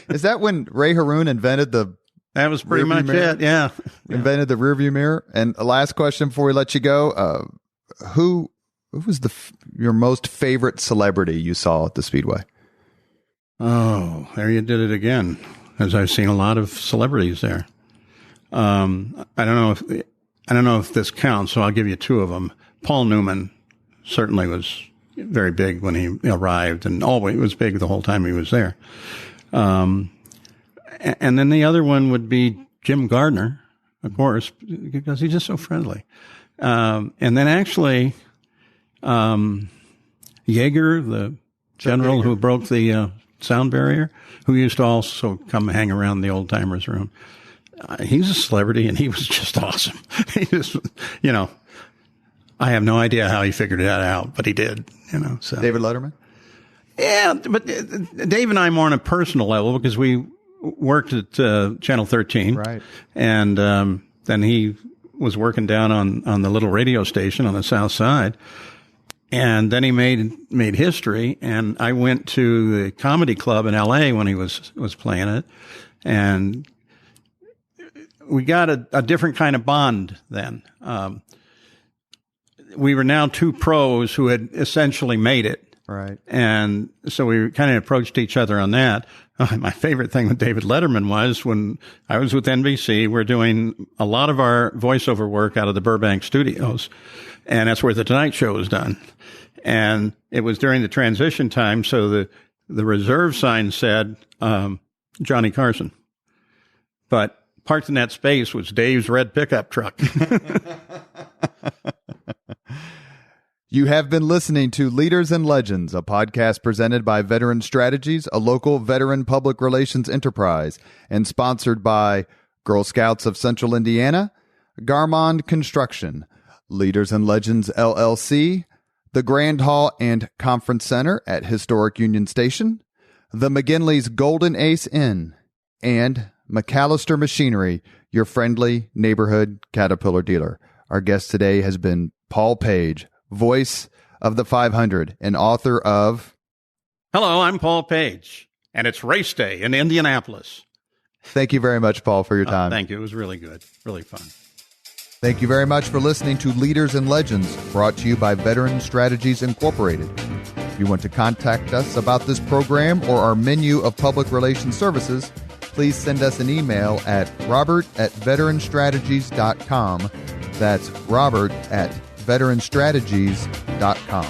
Is that when Ray Haroon invented the... That was pretty much it, yeah. Invented the rearview mirror. And a last question before we let you go. Who was your most favorite celebrity you saw at the Speedway? Oh, there you did it again, as I've seen a lot of celebrities there. I don't know if this counts, so I'll give you 2 of them. Paul Newman certainly was very big when he arrived, and always was big the whole time he was there. And then the other one would be Jim Gardner, of course, because he's just so friendly. And then actually, Yeager, the general who broke the sound barrier, who used to also come hang around the old timers room. He's a celebrity, and he was just awesome. He just, I have no idea how he figured that out, but he did, So David Letterman? Yeah, but Dave and I more on a personal level because we worked at Channel 13. Right. And then he was working down on the little radio station on the South Side. And then he made history. And I went to the comedy club in L.A. when he was playing it. And we got a different kind of bond then. We were now 2 pros who had essentially made it. Right. And so we kind of approached each other on that. My favorite thing with David Letterman was when I was with NBC, we're doing a lot of our voiceover work out of the Burbank studios. And that's where the Tonight Show was done. And it was during the transition time. So the reserve sign said, Johnny Carson. But parked in that space was Dave's red pickup truck. You have been listening to Leaders and Legends, a podcast presented by Veteran Strategies, a local veteran public relations enterprise, and sponsored by Girl Scouts of Central Indiana, Garmond Construction, Leaders and Legends LLC, the Grand Hall and Conference Center at Historic Union Station, the McGinley's Golden Ace Inn, and McAllister Machinery, your friendly neighborhood Caterpillar dealer. Our guest today has been Paul Page, voice of the 500 and author of... Hello, I'm Paul Page, and it's race day in Indianapolis. Thank you very much, Paul, for your time. Thank you. It was really good. Really fun. Thank you very much for listening to Leaders and Legends, brought to you by Veteran Strategies Incorporated. If you want to contact us about this program or our menu of public relations services, please send us an email at robert@veteranstrategies.com. That's robert@veteranstrategies.com.